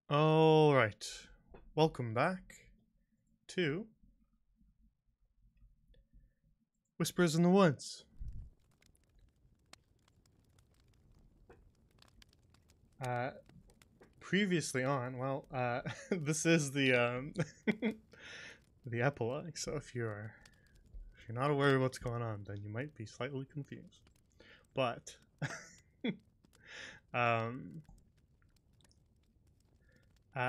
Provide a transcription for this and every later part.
All right. Welcome back to Whispers in the Woods. Uh, Previously on, this is the the epilogue. So if you're not aware of what's going on, then you might be slightly confused. But um,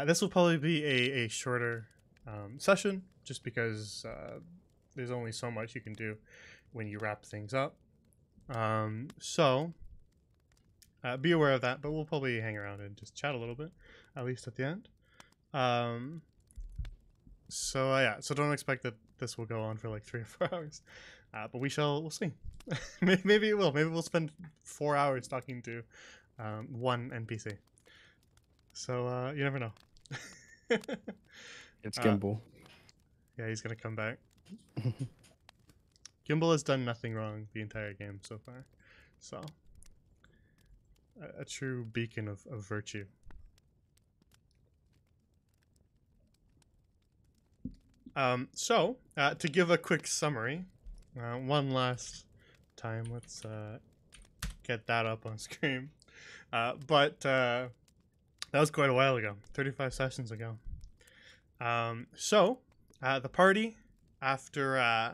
this will probably be a shorter session, just because there's only so much you can do when you wrap things up. So be aware of that, but we'll probably hang around and just chat a little bit, at least at the end. So don't expect that this will go on for like 3 or 4 hours, but we'll see. Maybe it will. Maybe we'll spend 4 hours talking to one NPC. So you never know. It's uh, Gimbal. yeah, he's gonna come back. Gimbal has done nothing wrong the entire game so far, so a true beacon of virtue. To give a quick summary, one last time, let's get that up on screen. But that was quite a while ago, 35 sessions ago. The party, after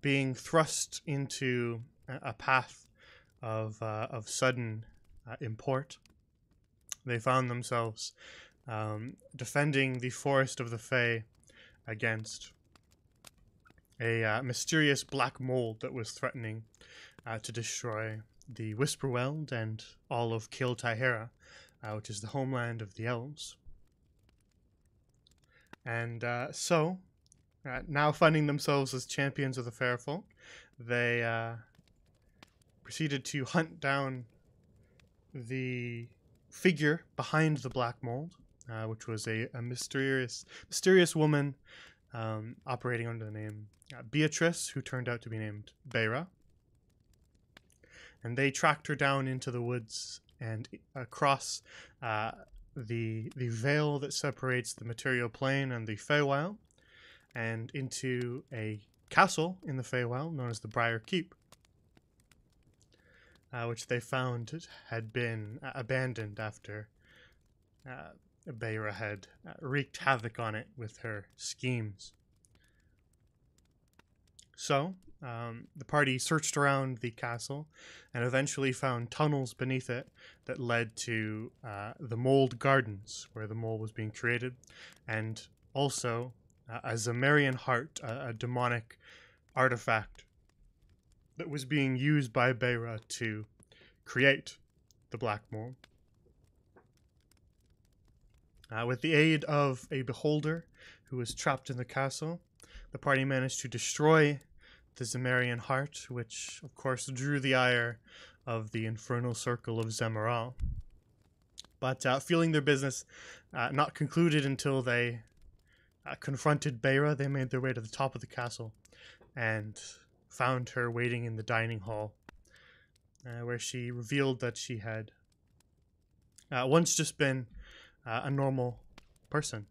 being thrust into a path of sudden import, they found themselves defending the forest of the Fae against a mysterious black mold that was threatening to destroy the Whisperweld and all of Kil Tahira, which is the homeland of the elves. And now finding themselves as champions of the Fairfolk, they proceeded to hunt down the figure behind the black mold, which was a mysterious woman operating under the name Beatrice, who turned out to be named Beira. And they tracked her down into the woods and across the veil that separates the material plane and the Feywild, and into a castle in the Feywild known as the Briar Keep, which they found had been abandoned after Beira had wreaked havoc on it with her schemes. So, the party searched around the castle and eventually found tunnels beneath it that led to the mold gardens, where the mold was being created, and also a Zemarian heart, a demonic artifact that was being used by Beira to create the black mold. With the aid of a beholder who was trapped in the castle, the party managed to destroy the Zemarian heart, which of course drew the ire of the infernal circle of Zemaral. But feeling their business not concluded until they confronted Beira, they made their way to the top of the castle and found her waiting in the dining hall, where she revealed that she had once just been a normal person,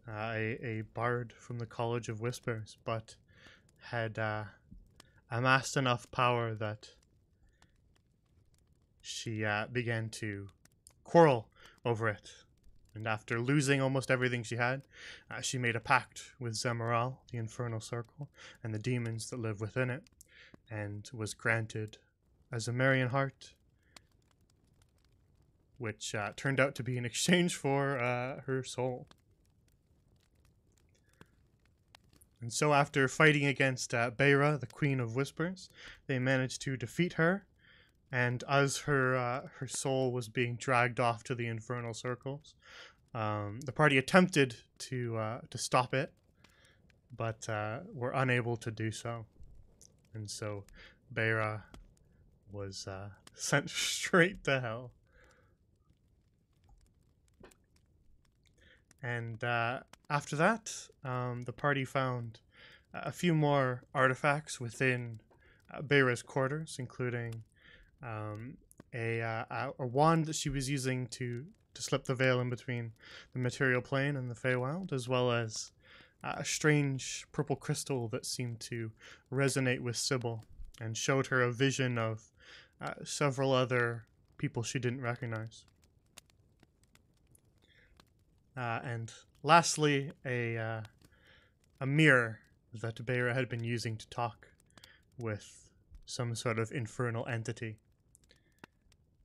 a bard from the College of Whispers, but had amassed enough power that she began to quarrel over it. And after losing almost everything she had, she made a pact with Zemaral, the Infernal Circle, and the demons that live within it, and was granted a Zemarian heart, which turned out to be in exchange for her soul. And so after fighting against Beira, the Queen of Whispers, they managed to defeat her, and as her soul was being dragged off to the infernal circles, the party attempted to stop it, but were unable to do so. And so Beira was sent straight to hell. And after that, the party found a few more artifacts within Beira's quarters, including a wand that she was using to to slip the veil in between the material plane and the Feywild, as well as a strange purple crystal that seemed to resonate with Sybil and showed her a vision of several other people she didn't recognize. And lastly, a mirror that Beira had been using to talk with some sort of infernal entity.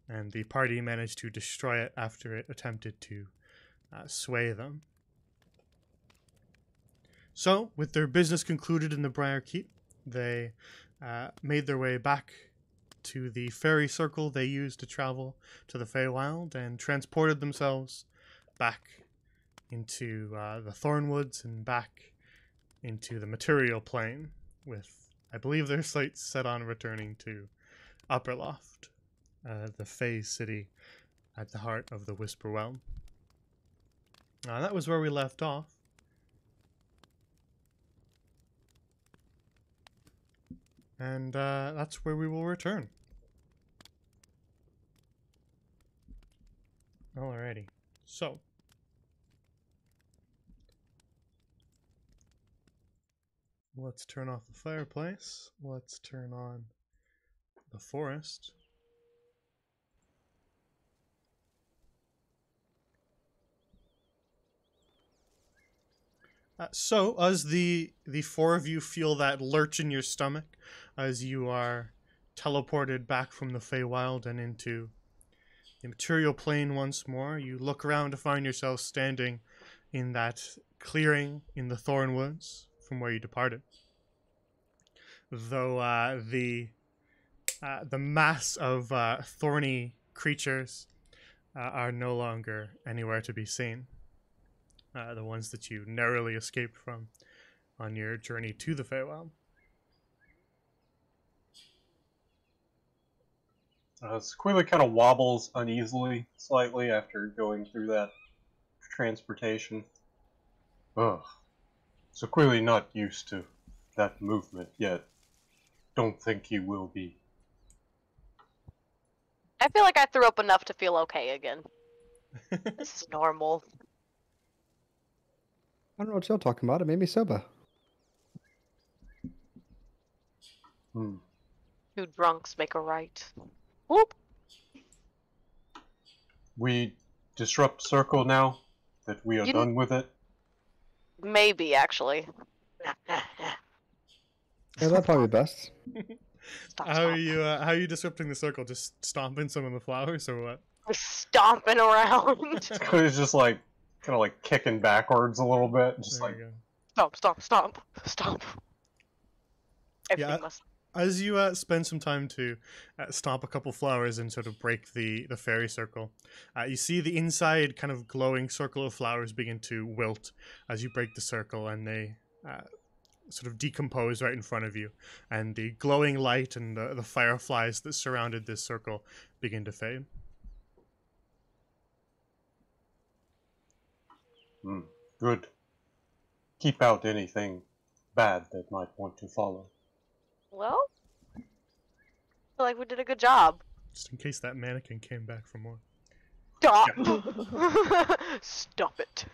And the party managed to destroy it after it attempted to sway them. So, with their business concluded in the Briar Keep, they made their way back to the fairy circle they used to travel to the Feywild and transported themselves back into the Thornwoods and back into the material plane, with, I believe, their sights set on returning to Upperloft, the Fey city at the heart of the Whisper Realm. That was where we left off. And that's where we will return. Alrighty. So, let's turn off the fireplace. Let's turn on the forest. So, as the four of you feel that lurch in your stomach as you are teleported back from the Feywild and into the material plane once more, you look around to find yourself standing in that clearing in the Thornwoods from where you departed. Though the mass of thorny creatures are no longer anywhere to be seen. The ones that you narrowly escaped from on your journey to the Feywild. Sequila kind of wobbles uneasily, slightly, after going through that transportation. Ugh. Sequila not used to that movement yet. Don't think he will be. I feel like I threw up enough to feel okay again. This is normal. I don't know what you're talking about. It made me sober. Two drunks make a right. Whoop. We disrupt circle now that we are done with it. Maybe, actually. Yeah, that'd probably be best. How are you disrupting the circle? Just stomping some of the flowers, or what? Stomping around. It's just like kind of like kicking backwards a little bit, just There like you go. Stomp. Everything must. As you spend some time to stomp a couple flowers and sort of break the fairy circle, you see the inside kind of glowing circle of flowers begin to wilt as you break the circle, and they sort of decompose right in front of you. And the glowing light and the fireflies that surrounded this circle begin to fade. Good. Keep out anything bad that might want to follow. Well, I feel like we did a good job. Just in case that mannequin came back for more. Stop! Stop it.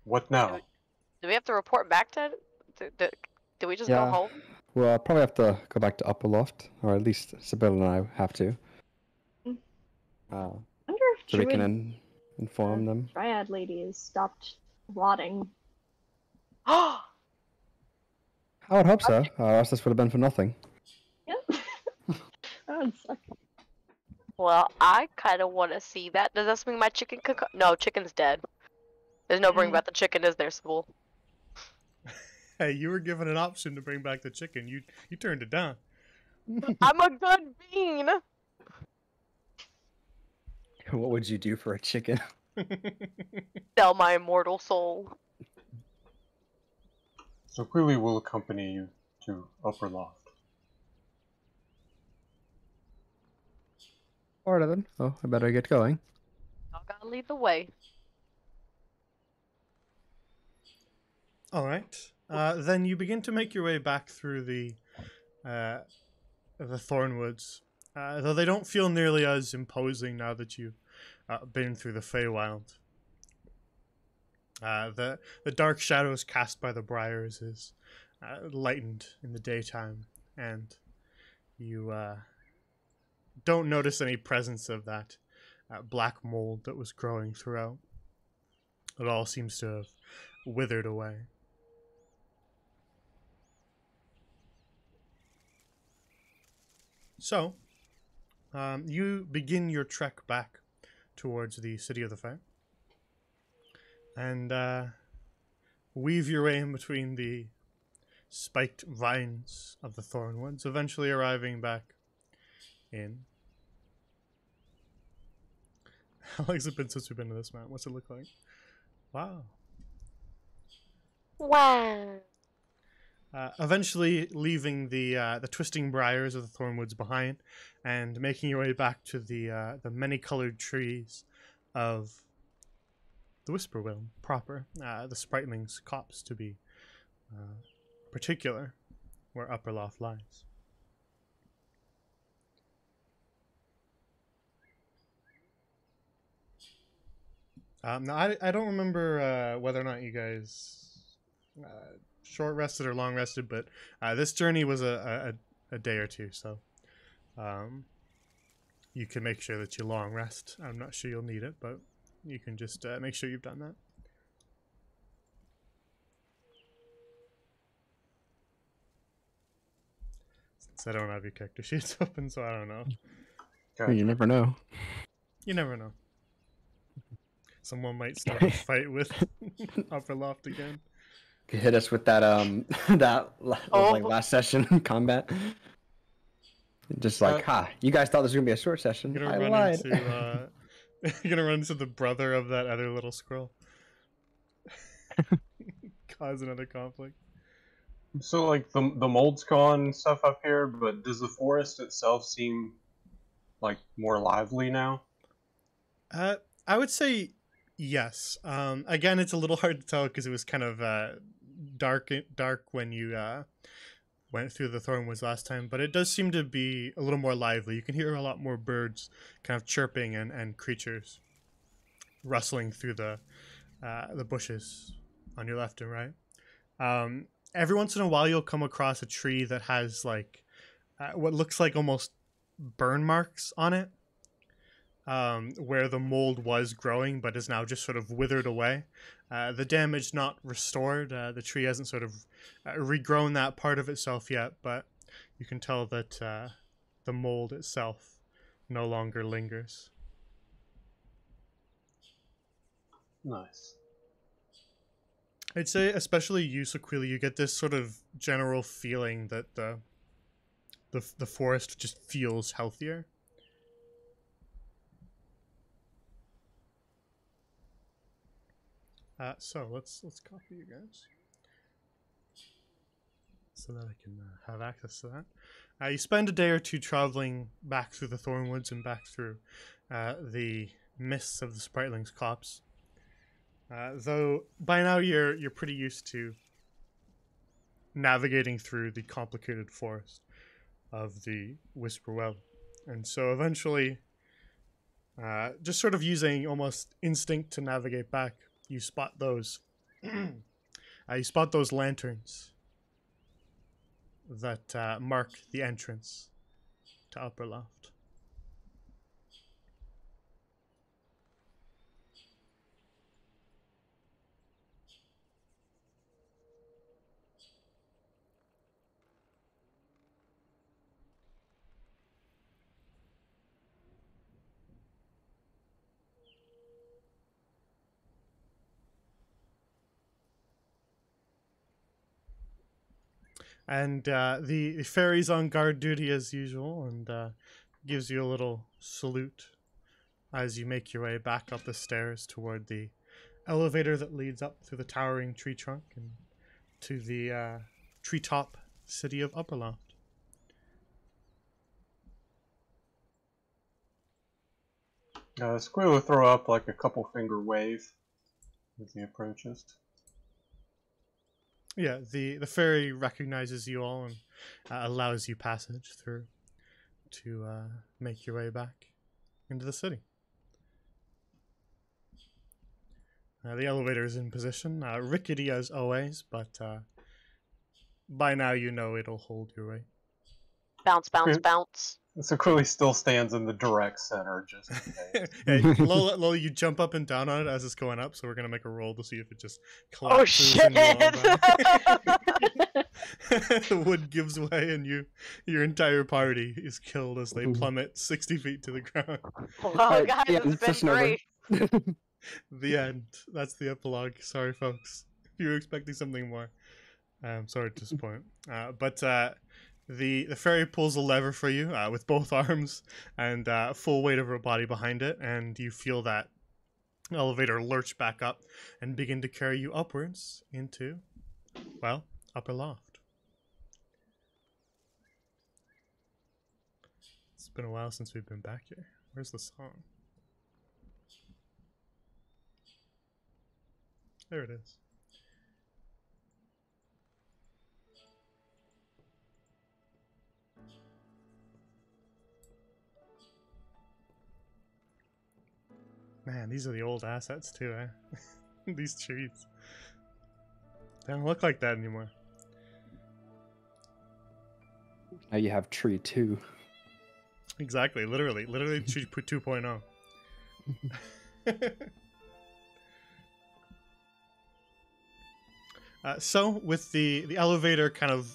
What now? Do we have to report back to... Do we just go home? Well, I'll probably have to go back to Upperloft, or at least Sibyl and I have to. I wonder if so we can inform them. Dryad lady has stopped rotting. I would hope so, or else this would have been for nothing. Yep. That would suck. Well, I kind of want to see that. Does that mean my chicken could... No, chicken's dead. There's no bring back the chicken, is there, School? Hey, you were given an option to bring back the chicken. You turned it down. I'm a good bean! What would you do for a chicken? Sell my immortal soul. So Quilly will accompany you to Upperloft. Alright then. Oh, I better get going. Y'all gotta lead the way. All right. Then you begin to make your way back through the the Thornwoods, though they don't feel nearly as imposing now that you've been through the Feywild. The dark shadows cast by the briars is lightened in the daytime, and you don't notice any presence of that black mold that was growing throughout. It all seems to have withered away. So, you begin your trek back towards the City of the Fair, and weave your way in between the spiked vines of the Thornwoods, eventually arriving back in. How long has it been since we've been to this map? What's it look like? Wow. Wow. Eventually leaving the twisting briars of the Thornwoods behind, and making your way back to the many-colored trees of the Whisperwill proper, the Spritling's copse to be particular, where Upperloft lies. Now, I don't remember whether or not you guys short rested or long rested, but this journey was a day or two, so you can make sure that you long rest. I'm not sure you'll need it, but you can just make sure you've done that. Since I don't have your character sheets open, so I don't know. Gotcha. You never know. You never know. Someone might start a fight with Upperloft again. Could hit us with that that was like last session combat. Just like, you guys thought this was gonna be a short session. You're I gonna lied. you're gonna run into the brother of that other little squirrel. Cause another conflict. So, like, the mold's gone and stuff up here, but does the forest itself seem, like, more lively now? I would say yes. Again, it's a little hard to tell because it was kind of dark when you went through the Thornwoods last time, but it does seem to be a little more lively. You can hear a lot more birds kind of chirping and creatures rustling through the bushes on your left and right. Every once in a while, you'll come across a tree that has like what looks like almost burn marks on it, where the mold was growing but is now just sort of withered away. The damage not restored. The tree hasn't sort of regrown that part of itself yet, but you can tell that the mold itself no longer lingers. Nice. I'd say, especially you, Sequila, you get this sort of general feeling that the forest just feels healthier. So let's copy you guys so that I can have access to that. You spend a day or two traveling back through the Thornwoods and back through the mists of the Spritling's copse. Though by now you're pretty used to navigating through the complicated forest of the Whisperwill, and so eventually, just sort of using almost instinct to navigate back, you spot those. You spot those lanterns that mark the entrance to Upperloft. And the fairy's on guard duty as usual, and gives you a little salute as you make your way back up the stairs toward the elevator that leads up through the towering tree trunk and to the treetop city of Upperloft. Squeal will throw up like a couple finger wave as he approaches. Yeah, the fairy recognizes you all and allows you passage through to make your way back into the city. The elevator is in position, rickety as always, but by now you know it'll hold your weight. Bounce, bounce, Okay. bounce. So Quilly still stands in the direct center, just in case. Hey, Lola, you jump up and down on it as it's going up, so we're gonna make a roll to see if it just Oh collapses. shit! And you all die. The wood gives way, and your entire party is killed as they plummet 60 feet to the ground. Well, guys, yeah, it's been session over. great. The end. That's the epilogue. Sorry, folks. If you were expecting something more, I'm sorry to disappoint. But the fairy pulls a lever for you with both arms and full weight of her body behind it, and you feel that elevator lurch back up and begin to carry you upwards into, well, upper loft. It's been a while since we've been back here. Where's the song? There it is. Man, these are the old assets too, eh? These trees. They don't look like that anymore. Now you have tree 2. Exactly, literally tree 2.0. So, with the elevator kind of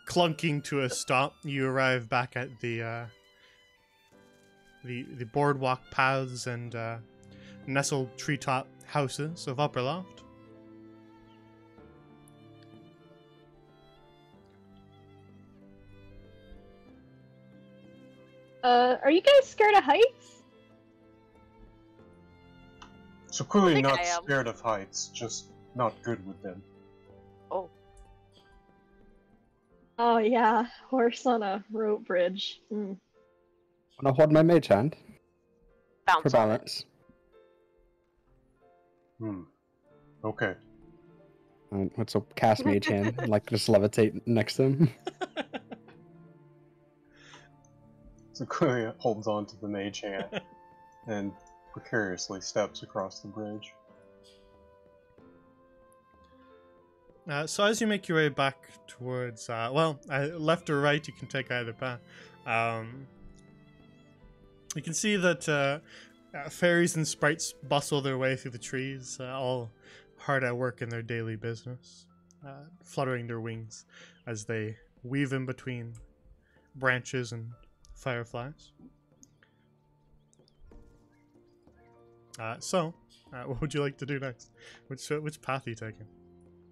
clunking to a stop, you arrive back at the boardwalk paths and nestled treetop houses of Upper Loft. Are you guys scared of heights? So clearly think not I am. scared of heights, just not good with them. Oh, Oh yeah, horse on a rope bridge. Mm. Wanna hold my mage hand for bounce on it. balance? Okay. What's a cast mage hand? Like just levitate next to him. So clearly holds on to the mage hand and precariously steps across the bridge. So as you make your way back towards, left or right, you can take either path. You can see that fairies and sprites bustle their way through the trees, all hard at work in their daily business, fluttering their wings as they weave in between branches and fireflies. What would you like to do next? Which path are you taking?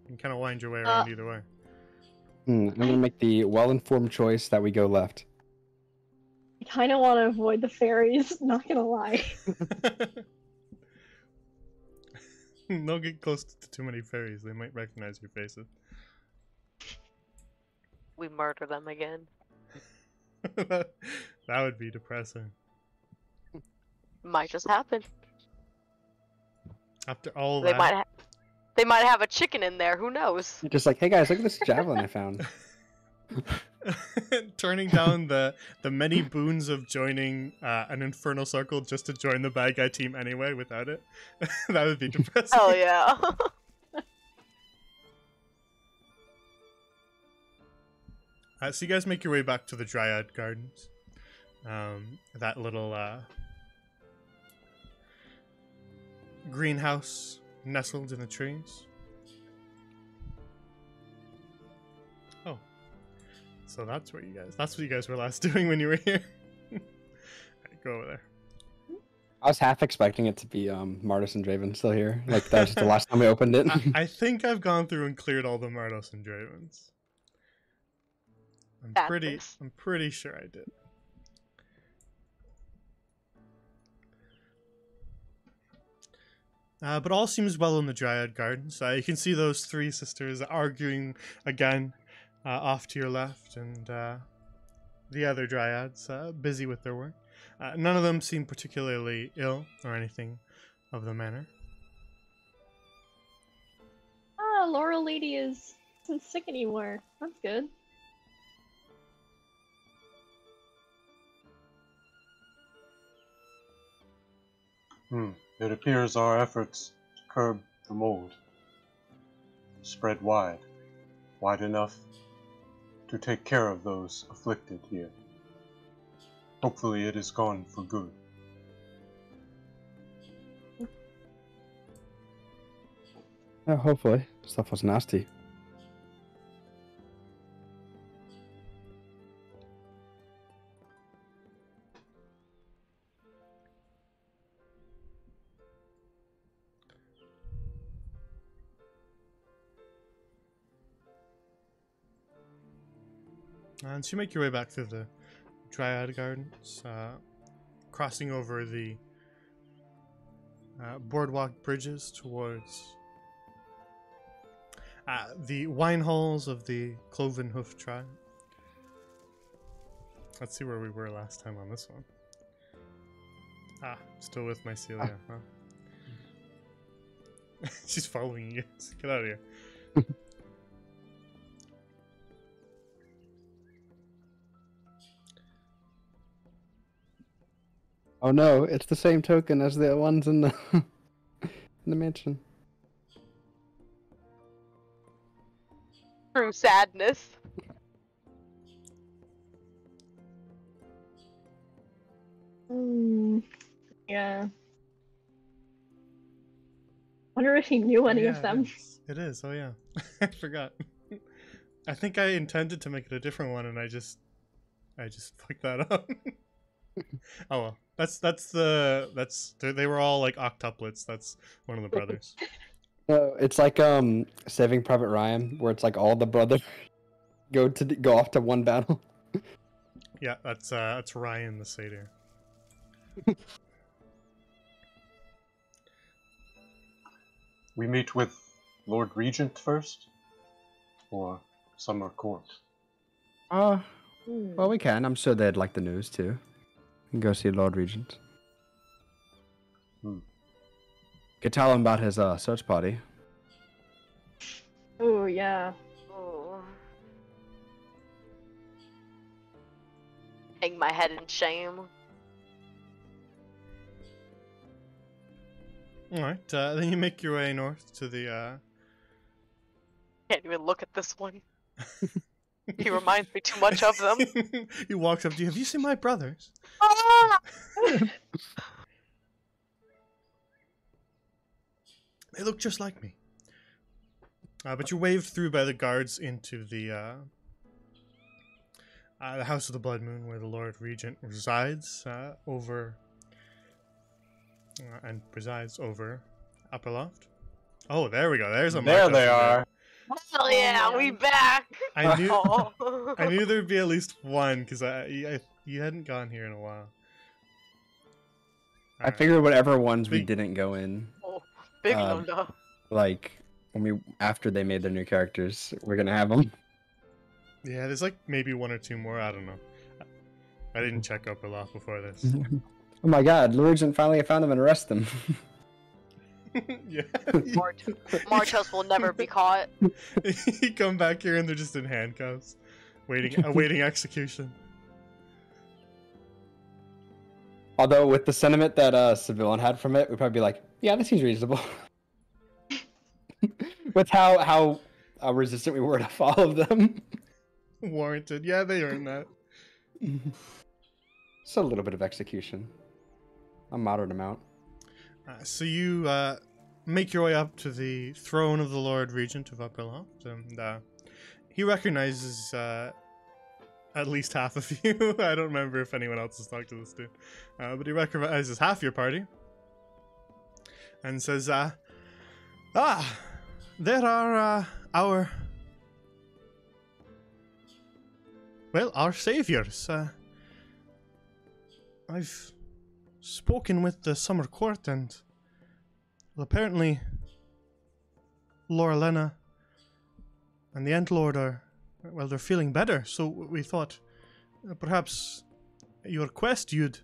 You can kind of wind your way around either way. I'm gonna make the well-informed choice that we go left. I kind of want to avoid the fairies. Not gonna lie. Don't get close to too many fairies. They might recognize your faces. We murder them again. That would be depressing. Might just happen. After all They that, they might have a chicken in there. Who knows? You're just like, hey guys, look at this javelin I found. turning down the many boons of joining an infernal circle just to join the bad guy team anyway without it, that would be depressing. Hell yeah. So you guys make your way back to the Dryad Gardens. That little greenhouse nestled in the trees. Oh, so that's what you guys were last doing when you were here. Alright, go over there. I was half expecting it to be Martis and Draven still here. Like that was just the last time we opened it. I think I've gone through and cleared all the Mardos and Dravens. I'm pretty sure I did. But all seems well in the Dryad Gardens. You can see those three sisters arguing again off to your left, and the other Dryads busy with their work. None of them seem particularly ill or anything of the manner. Laurel Lady isn't sick anymore. That's good. It appears our efforts to curb the mold spread wide enough to take care of those afflicted here. Hopefully it is gone for good. Yeah, hopefully. Stuff was nasty. And so you make your way back through the Dryad Gardens, crossing over the boardwalk bridges towards the wine halls of the Cloven Hoof tribe. Let's see where we were last time on this one. Still with Mycelia, huh? She's following you. Get out of here. Oh no, it's the same token as the ones in the in the mansion. True sadness. Yeah. Wonder if he knew any of them. It is. Oh yeah, I forgot. I think I intended to make it a different one, and I just fucked that up. Oh well, they were all like octuplets. That's one of the brothers. It's like Saving Private Ryan, where it's like all the brothers go off to one battle. Yeah, that's Ryan the Satyr. We meet with Lord Regent first? Or Summer Court? Well, we can. I'm sure they'd like the news too. We can go see Lord Regent. Could tell him about his search party. Oh yeah. Oh. Hang my head in shame. Alright, then you make your way north to the Can't even look at this one. He reminds me too much of them. He walks up to you. Have you seen my brothers? Ah! They look just like me. But you're waved through by the guards into the House of the Blood Moon, where the Lord Regent resides and presides over Upper Loft. Oh, there we go. There's a There they are. Oh yeah, we back. I knew Oh. I knew there'd be at least one because you hadn't gone here in a while. I figured whatever ones we didn't go in, Oh, big no. like after they made their new characters, we're gonna have them. Yeah, there's like maybe one or two more. I don't know. I didn't check Upper Loft before this. Oh my God, Regent finally found them and arrest them. Yeah. Martos will never be caught. You come back here and they're just in handcuffs, awaiting execution. Although with the sentiment that Civilian had from it, we'd probably be like, yeah, that seems reasonable. With how resistant we were to follow them. Warranted. Yeah, they earned that. Just a little bit of execution. A moderate amount. So you make your way up to the throne of the Lord Regent of Upper Loft, and he recognizes at least half of you. I don't remember if anyone else has talked to this dude, but he recognizes half your party, and says, there are our saviors. I've spoken with the Summer Court, and apparently Laurelena and the Entlord they're feeling better, so we thought perhaps your quest you'd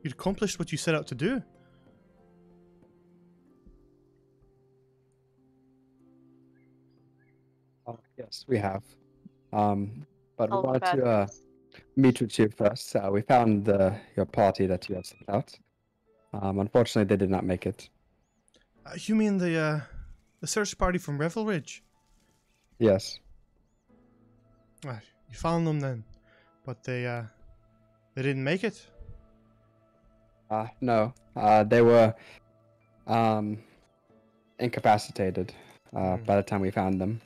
accomplished what you set out to do. Yes, we have. But we All the wanted bad to news. meet with you first. We found your party that you had sent out. Unfortunately, they did not make it. You mean the search party from Revel Ridge? Yes. You found them then, but they didn't make it. No. They were incapacitated by the time we found them.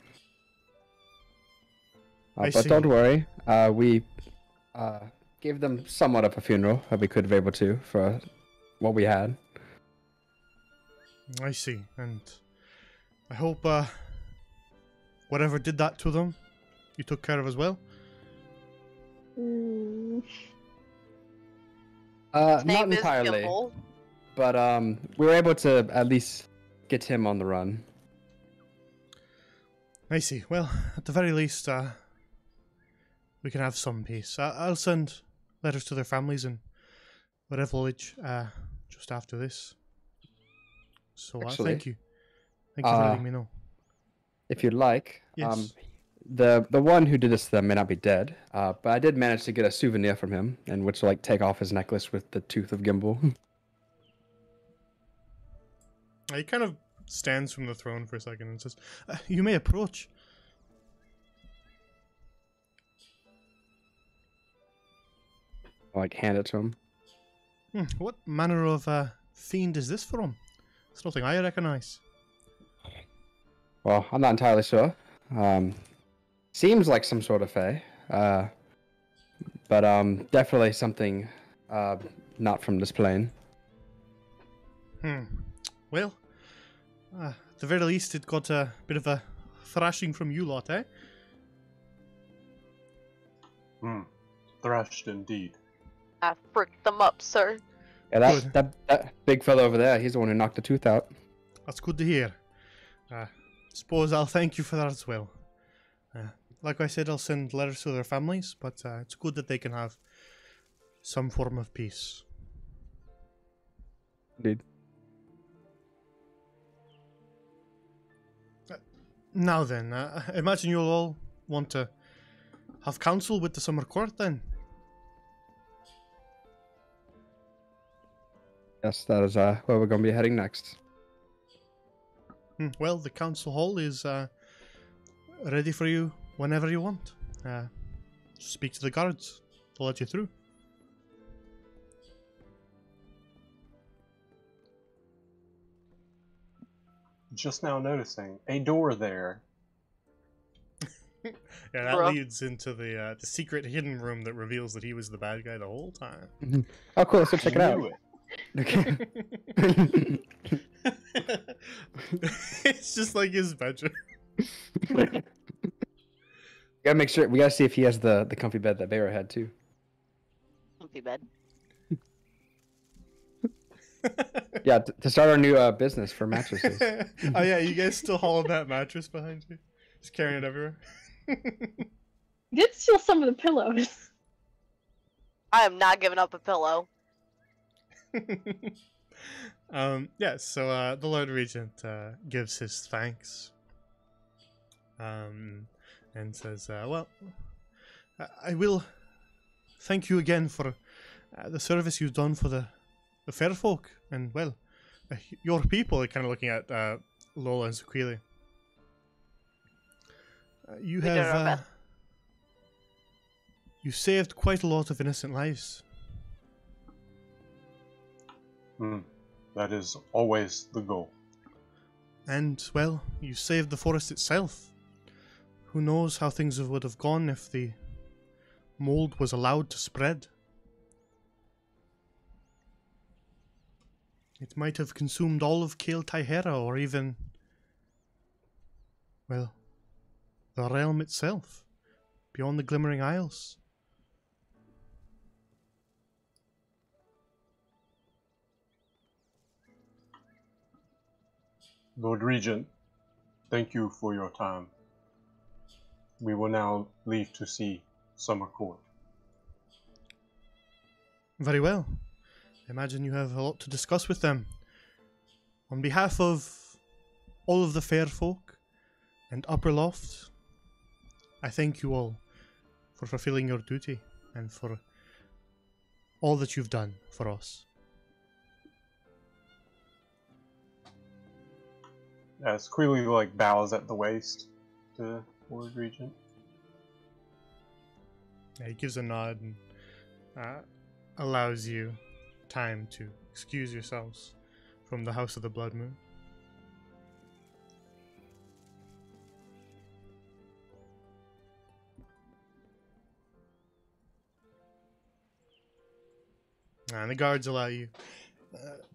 I But see. don't worry. We gave them somewhat of a funeral that we could have able to for what we had. I see, and I hope whatever did that to them, you took care of as well. Mm, His Not name is entirely, Gimbal. but we were able to at least get him on the run. I see. Well, at the very least, we can have some peace. I'll send letters to their families in whatever village just after this. So Actually, thank you. Thank you for letting me know. If you'd like, Yes. the one who did this to them may not be dead, but I did manage to get a souvenir from him, in which like take off his necklace with the tooth of Gimbal. He kind of stands from the throne for a second and says, "You may approach." Like hand it to him. What manner of fiend is this from? It's nothing I recognize. Well, I'm not entirely sure. Seems like some sort of fae, but definitely something not from this plane. Well, at the very least, it got a bit of a thrashing from you lot, eh? Thrashed indeed. I fricked them up, sir. Yeah, Good. that big fellow over there, he's the one who knocked the tooth out. That's good to hear. Suppose I'll thank you for that as well. Like I said, I'll send letters to their families, but it's good that they can have some form of peace. Indeed. Now then, I imagine you'll all want to have counsel with the summer court then. Yes, that is where we're going to be heading next. Well, the council hall is ready for you whenever you want. Speak to the guards. They'll let you through. Just now noticing a door there. Yeah, that Bro. leads into the secret hidden room that reveals that he was the bad guy the whole time. Oh, cool. Let's go check it out. Knew it. Okay. It's just like his bedroom. Gotta make sure. We gotta see if he has the comfy bed that Bear had too. Comfy bed. Yeah, to start our new business for mattresses. Oh yeah, you guys still hauling that mattress behind you? Just carrying it everywhere? did steal some of the pillows. I am not giving up a pillow. Yeah, so the Lord Regent gives his thanks. And says, well, I will thank you again for the service you've done for the fair folk, and, well, your people. Kind of looking at Lola and Sequili. You We did our have best. you saved quite a lot of innocent lives. That is always the goal. And, well, you saved the forest itself. Who knows how things would have gone if the mold was allowed to spread. It might have consumed all of Kael Taihera, or even, well, the realm itself, beyond the Glimmering Isles. Lord Regent, thank you for your time. We will now leave to see Summer Court. Very well. I imagine you have a lot to discuss with them. On behalf of all of the fair folk and Upper Loft, I thank you all for fulfilling your duty and for all that you've done for us. As Queely like bows at the waist to Lord Regent. Yeah, he gives a nod and allows you time to excuse yourselves from the House of the Blood Moon. And the guards allow you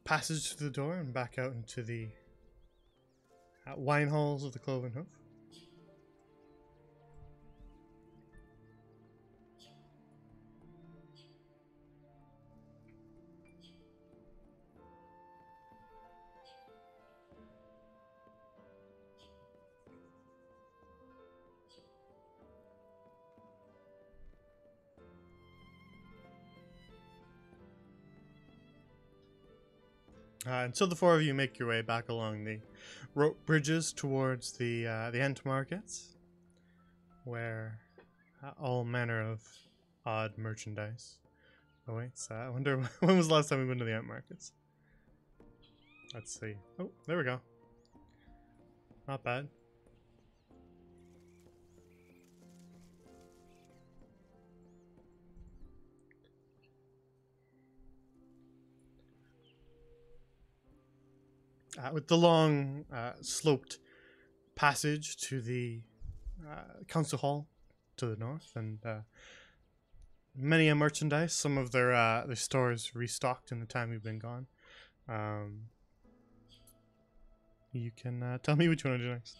passage through the door and back out into the wine halls of the Cloven Hoof. And so the four of you make your way back along the rope bridges towards the Ent markets, where all manner of odd merchandise awaits. I wonder when was the last time we went to the Ent markets? Let's see. Oh, there we go. Not bad. With the long, sloped passage to the council hall to the north, and many a merchandise. Some of their stores restocked in the time we've been gone. You can tell me what you want to do next.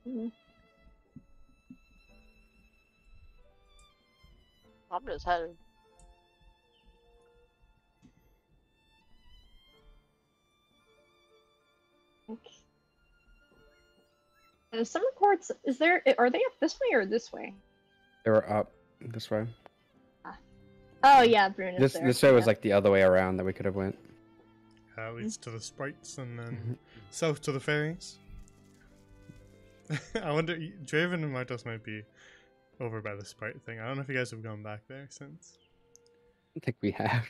Mm-hmm. I'm just heading. Some reports, are they up this way or this way? They were up this way. Oh yeah, Brune is there. This way was Yeah. like the other way around that we could have went. Leads to the sprites and then south to the ferries. I wonder, Draven and Martos might be over by the sprite thing. I don't know if you guys have gone back there since. I don't think we have.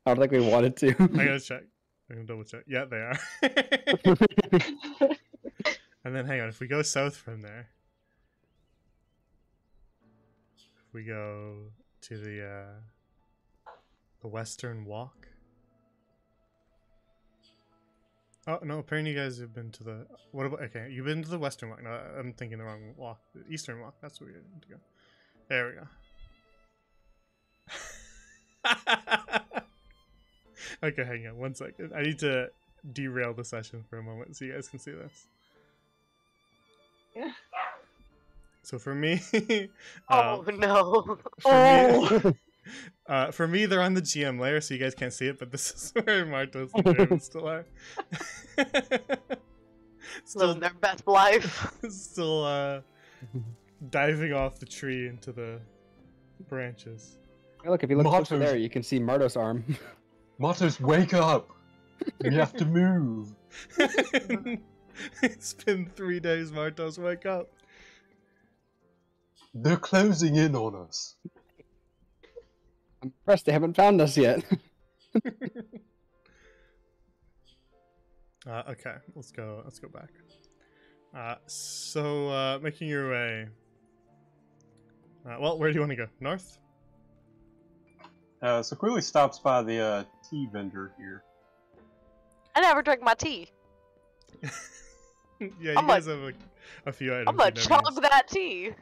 I don't think we wanted to. I gotta check. I'm gonna double check. Yeah, they are. And then hang on, if we go south from there, if we go to the Western Walk. Oh no, apparently you guys have been to the. What about? Okay, you've been to the Western Walk. No, I'm thinking the wrong walk. The Eastern Walk. That's where we need to go. There we go. Okay, hang on 1 second. I need to derail the session for a moment so you guys can see this. Yeah. So for me, Oh no. for me, they're on the GM layer, so you guys can't see it. But this is where Martos and Draven still are. Living their best life. Still diving off the tree into the branches. Hey, look, if you look closer Martos. there, you can see Martos' arm. Martos, wake up! We have to move. It's been 3 days, Martos. Wake up. They're closing in on us. I'm impressed they haven't found us yet. Okay, let's go back. So making your way. Well, where do you want to go? North? So Quilly stops by the tea vendor here. I never drank my tea. Yeah, you I'm guys have a few items. I'm gonna you never chug used. that tea.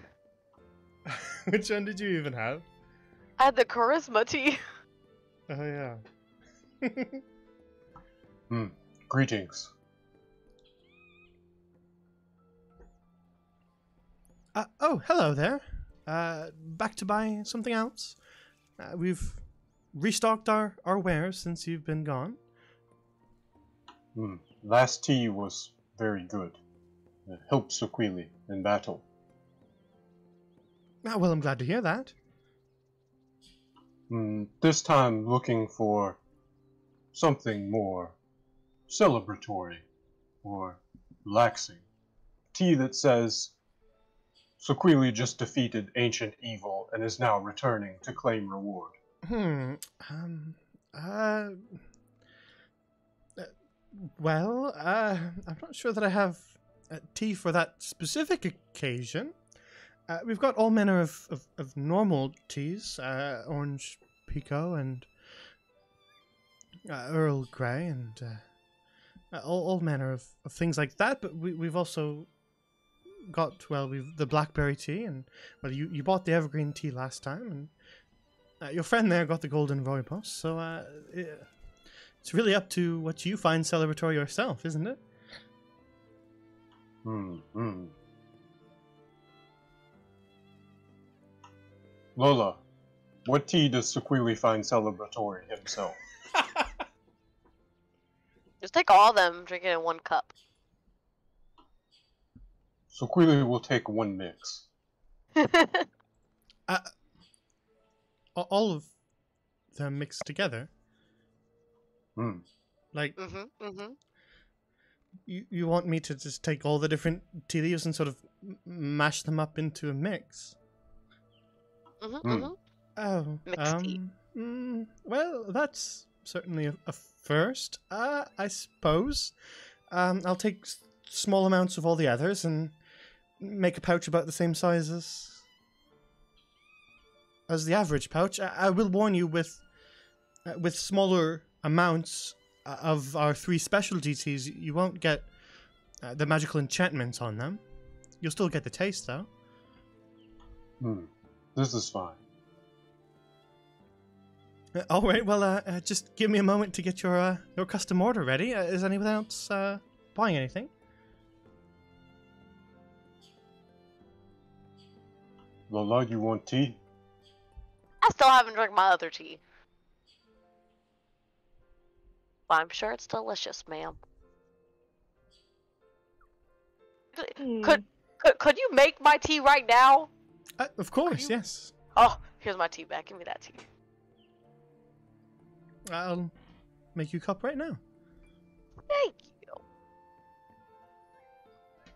Which one did you even have? I had the charisma tea. Oh yeah. Greetings. Oh, hello there. Back to buy something else. We've restocked our wares since you've been gone. Last tea was very good. It helped Sequili in battle. Well, I'm glad to hear that. This time looking for something more celebratory or relaxing. Tea that says, Sequili just defeated ancient evil and is now returning to claim reward. Hmm. Uh, I'm not sure that I have tea for that specific occasion. We've got all manner of normal teas, orange pekoe and Earl Grey and all manner of things like that. But we've also got, we've the blackberry tea, and you bought the evergreen tea last time, and your friend there got the golden rooibos. So it's really up to what you find celebratory yourself, isn't it? Lola, what tea does Sequili find celebratory himself? Just take all of them, drink it in one cup. Sequili will take one mix. All of them mixed together. Like, you want me to just take all the different tea leaves and sort of mash them up into a mix? Oh, Mixed tea. Well, that's certainly a first, I suppose. I'll take small amounts of all the others and make a pouch about the same size as the average pouch. I will warn you, with smaller amounts of our 3 specialty teas, you won't get the magical enchantments on them. You'll still get the taste, though. This is fine. All right. Well, just give me a moment to get your custom order ready. Is anyone else buying anything? Lola, you want tea? I still haven't drank my other tea. But I'm sure it's delicious, ma'am. Could you make my tea right now? Of course, yes. Oh, here's my tea bag. Give me that tea. I'll make you a cup right now. Thank you.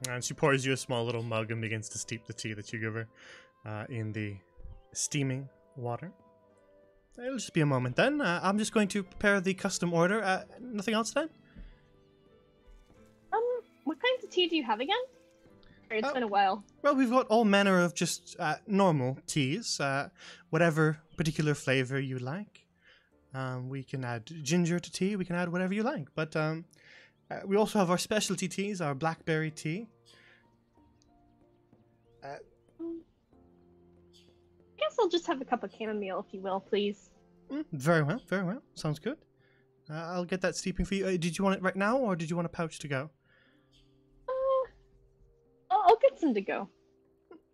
And she pours you a small little mug and begins to steep the tea that you give her in the steaming water. It'll just be a moment then. I'm just going to prepare the custom order. Nothing else then? What kinds of tea do you have again? It's been a while. Well, we've got all manner of just normal teas, whatever particular flavor you like. We can add ginger to tea, we can add whatever you like. But we also have our specialty teas, our blackberry tea. I guess I'll just have a cup of chamomile, if you will, please. Very well, very well. Sounds good. I'll get that steeping for you. Did you want it right now, or did you want a pouch to go? I'll get some to go.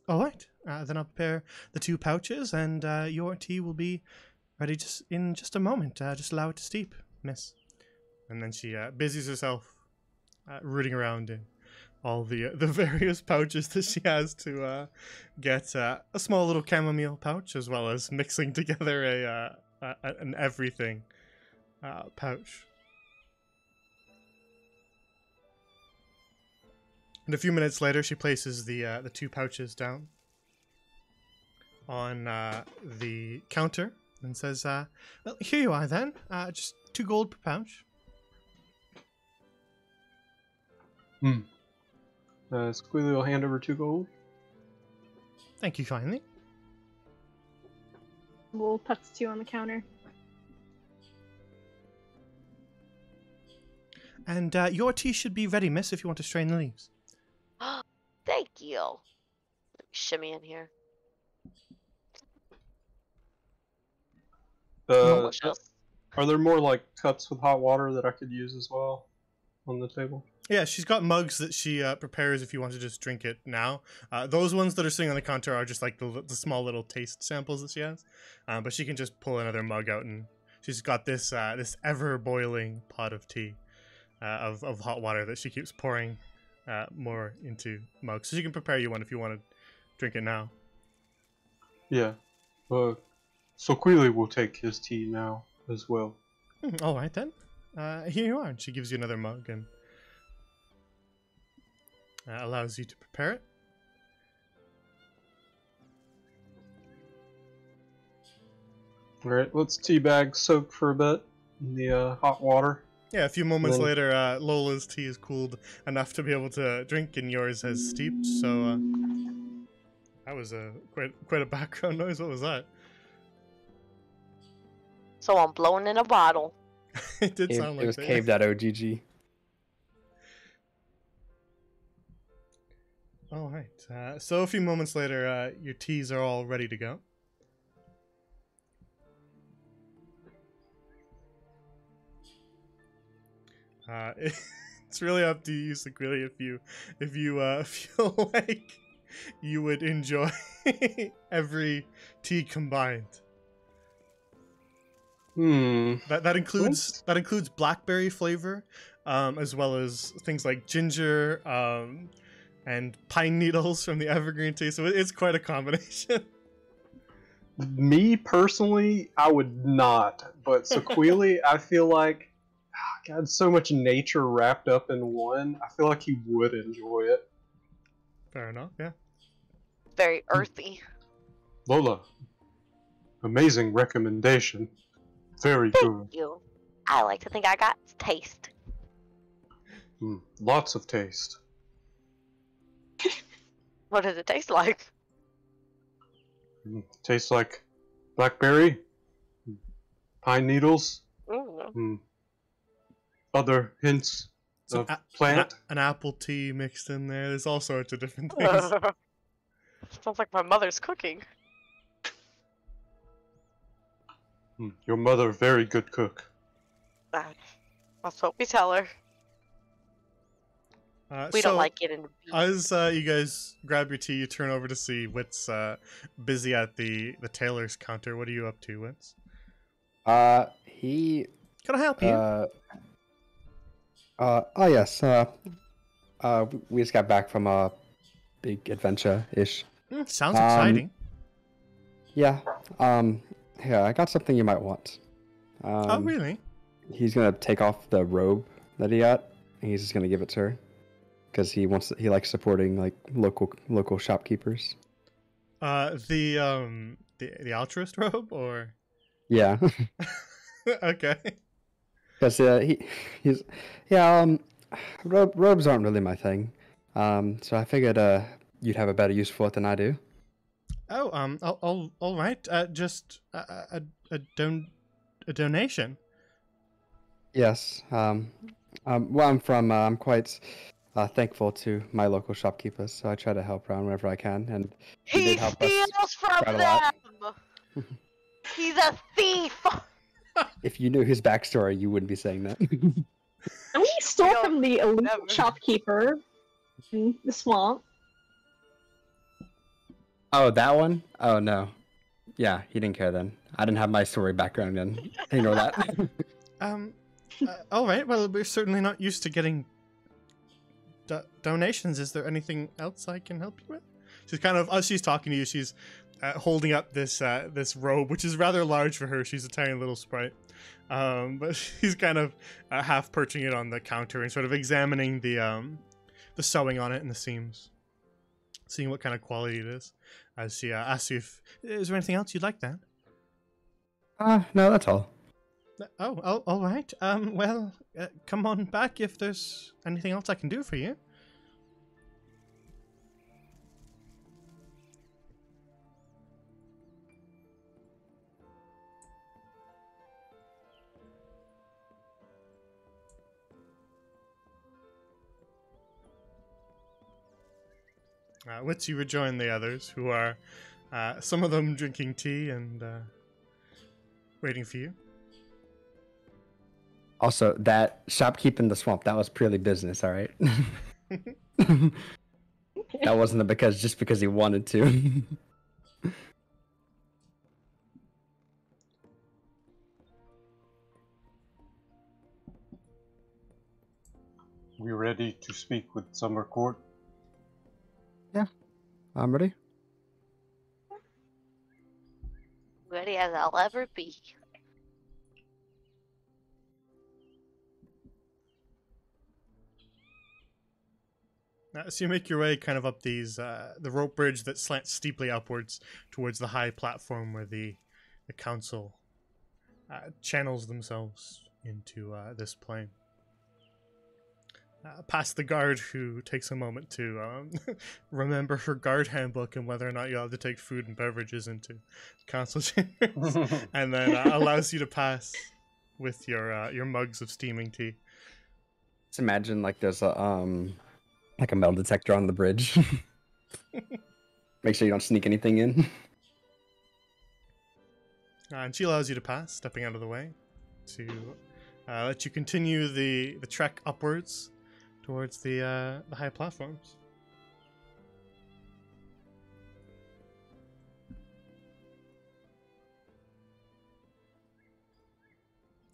All right. Then I'll prepare the 2 pouches, and your tea will be ready in just a moment. Just allow it to steep, miss. And then she busies herself rooting around in all the various pouches that she has to get a small little chamomile pouch, as well as mixing together an everything pouch. And a few minutes later, she places the 2 pouches down on the counter and says, well, here you are then. Just 2 gold per pouch. Squealy will hand over 2 gold. Thank you kindly. We'll put the 2 on the counter. And your tea should be ready, miss, if you want to strain the leaves. Thank you. Let me shimmy in here. Delicious. Are there more like cups with hot water that I could use as well on the table? Yeah, she's got mugs that she prepares if you want to just drink it now. Those ones that are sitting on the counter are just like the small little taste samples that she has. But she can just pull another mug out, and she's got this this ever-boiling pot of tea of hot water that she keeps pouring more into mugs. So she can prepare you one if you want to drink it now. Yeah. So Queely will take his tea now as well. All right then. here you are. And she gives you another mug and allows you to prepare it. Alright, let's teabag soak for a bit in the hot water. Yeah, a few moments Then- later, Lola's tea is cooled enough to be able to drink, and yours has steeped. So that was quite a background noise. What was that? Someone blowing in a bottle. It did It, sound like it was that. caved at OGG. All right. So a few moments later, your teas are all ready to go. It's really up to you, Sequili, if you feel like you would enjoy every tea combined. That includes blackberry flavor, as well as things like ginger, and pine needles from the evergreen tea. So it's quite a combination. Me personally, I would not. But Sequili, I feel like God, so much nature wrapped up in one. I feel like he would enjoy it. Fair enough. Yeah. Very earthy. Lola, amazing recommendation. Very Thank good. you. I like to think I got taste. Lots of taste. What does it taste like? Tastes like blackberry, pine needles, Mm. other hints Some of plant. an apple tea mixed in there. There's all sorts of different things. Sounds like my mother's cooking. Your mother, very good cook. That's what we tell her. We So, don't like getting beat. as you guys grab your tea, you turn over to see Wit's busy at the tailor's counter. What are you up to, Wits? He Can I help you? oh yes. We just got back from a big adventure-ish. Sounds exciting. Yeah. Here, I got something you might want. Oh, really? He's gonna take off the robe that he got, and he's just gonna give it to her, because he likes supporting like local shopkeepers. The altruist robe, or Yeah. okay. Because robes aren't really my thing. So I figured you'd have a better use for it than I do. Oh, all right. Just a donation. Yes. Where I'm from, I'm quite thankful to my local shopkeepers, so I try to help around whenever I can. And He did help us steals from quite a lot. them! He's a thief! If you knew his backstory, you wouldn't be saying that. We stole No, from the elite never. shopkeeper in the swamp. Oh, that one? Oh no. Yeah, he didn't care then. I didn't have my story background then. Ignore that. All right. Well, we're certainly not used to getting donations. Is there anything else I can help you with? She's kind of, as she's talking to you, she's holding up this robe, which is rather large for her. She's a tiny little sprite, but she's kind of half perching it on the counter and sort of examining the sewing on it and the seams, seeing what kind of quality it is. As she asks you, is there anything else you'd like, Dan? No, that's all. Oh, all right. Well, come on back if there's anything else I can do for you. Wits, you rejoin the others, who are some of them drinking tea and waiting for you. Also, that shopkeep in the swamp, that was purely business, alright? That wasn't just because he wanted to. We ready to speak with Summer Court? I'm ready. Ready as I'll ever be. So you make your way kind of up these the rope bridge that slants steeply upwards towards the high platform where the council channels themselves into this plane. Past the guard, who takes a moment to remember her guard handbook and whether or not you have to take food and beverages into council chambers, and then allows you to pass with your mugs of steaming tea. Just imagine like there's a metal detector on the bridge. Make sure you don't sneak anything in. And she allows you to pass, stepping out of the way to let you continue the trek upwards towards the high platforms.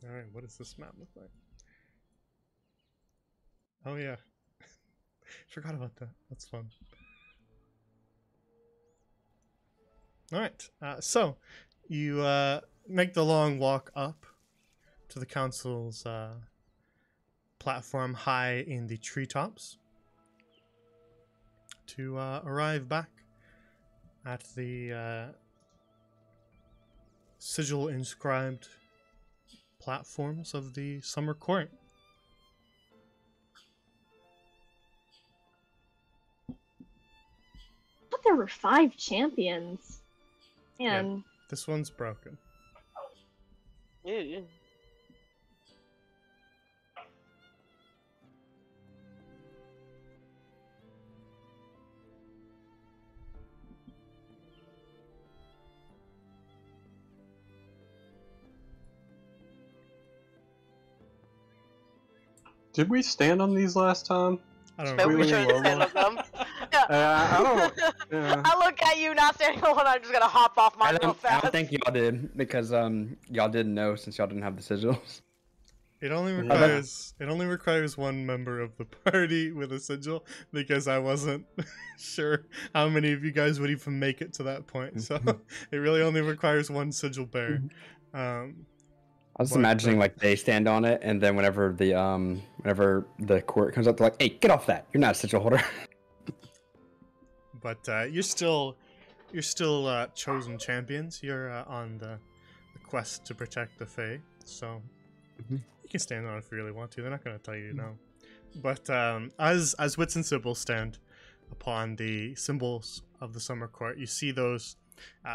All right, what does this map look like? Oh yeah, forgot about that. That's fun. All right, so you make the long walk up to the council's platform high in the treetops to arrive back at the sigil inscribed platforms of the summer court. I thought there were 5 champions. And This one's broken. Yeah. Did we stand on these last time? I don't Maybe know. we Really should low stand one? on them. I don't. Yeah. I look at you not standing on one. I'm just gonna hop off mine real I fast. don't think y'all did because y'all didn't know since y'all didn't have the sigils. It only requires one member of the party with a sigil, because I wasn't sure how many of you guys would even make it to that point. So it really only requires one sigil bearer. I was imagining like they stand on it, and then whenever the court comes up, they're like, "Hey, get off that! You're not a sigil holder." But you're still chosen champions. You're on the quest to protect the Fae, so you can stand on it if you really want to. They're not going to tell you no. But as Wits and Sybil stand upon the symbols of the summer court, you see those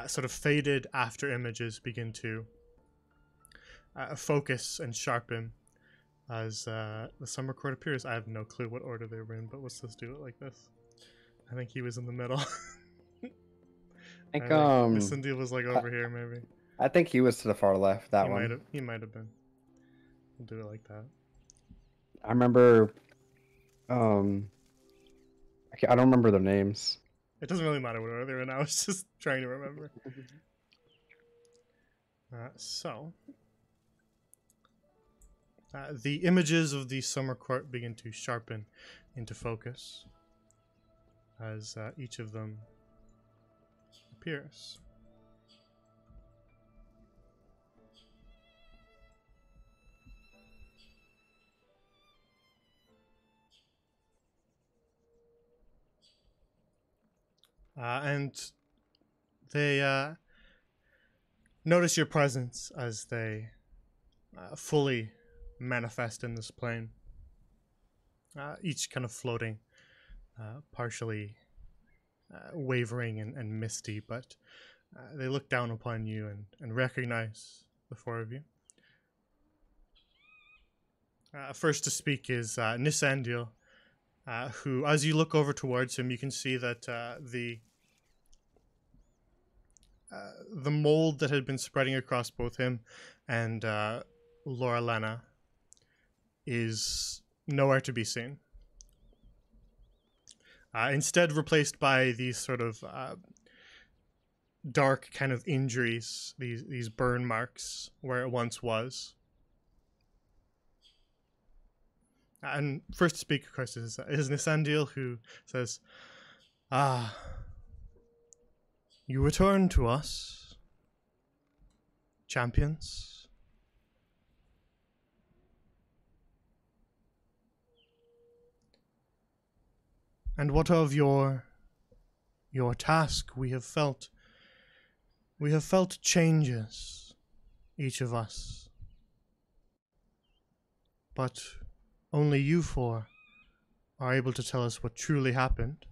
sort of faded after images begin to focus and sharpen as the summer court appears. I have no clue what order they were in, but let's just do it like this. I think he was in the middle. I think Cindy was like over here, maybe. I think he was to the far left. That one. He might have been. We'll do it like that. I remember. I don't remember their names. It doesn't really matter what order they're in. I was just trying to remember. The images of the summer court begin to sharpen into focus as each of them appears. And they notice your presence as they fully manifest in this plane, each kind of floating, partially wavering and misty, but they look down upon you and recognize the 4 of you. First to speak is Nisandil, who, as you look over towards him, you can see that the mold that had been spreading across both him and Laura Lena is nowhere to be seen. Instead replaced by these sort of dark kind of injuries, these burn marks where it once was. And first to speak, of course, is Nisandil, who says, you return to us, champions. And what of your task? We have felt changes, each of us. But only you four are able to tell us what truly happened.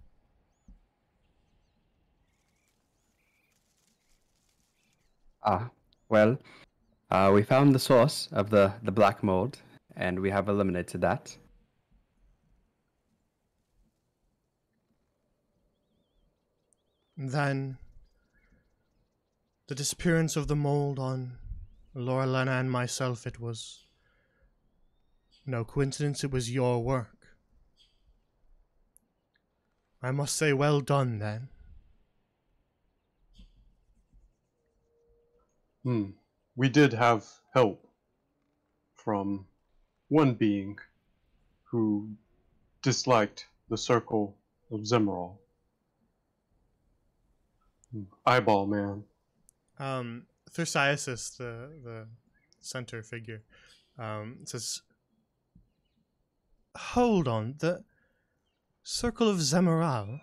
Well, we found the source of the black mold, and we have eliminated that. Then the disappearance of the mold on Laura Lena and myself, it was no coincidence, it was your work. I must say, well done, then. We did have help from one being who disliked the Circle of Zemerol. Eyeball Man. Thersiasis, the center figure, says, "Hold on, the Circle of Zemerol?"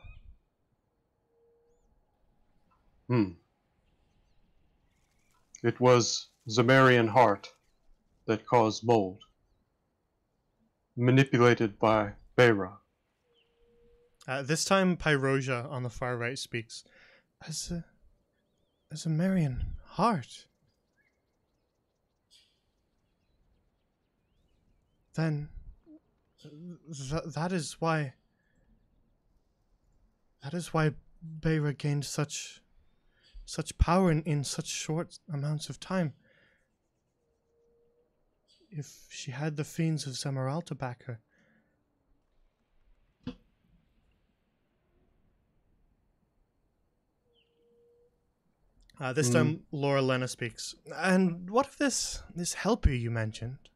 It was Zemarian heart that caused mold, manipulated by Beira. This time, Pyrosia on the far right speaks. As a Marian heart. Then that is why Beira gained such power in such short amounts of time. If she had the fiends of Zemerald to back her. This time, Laura Lena speaks. And what of this helper you mentioned?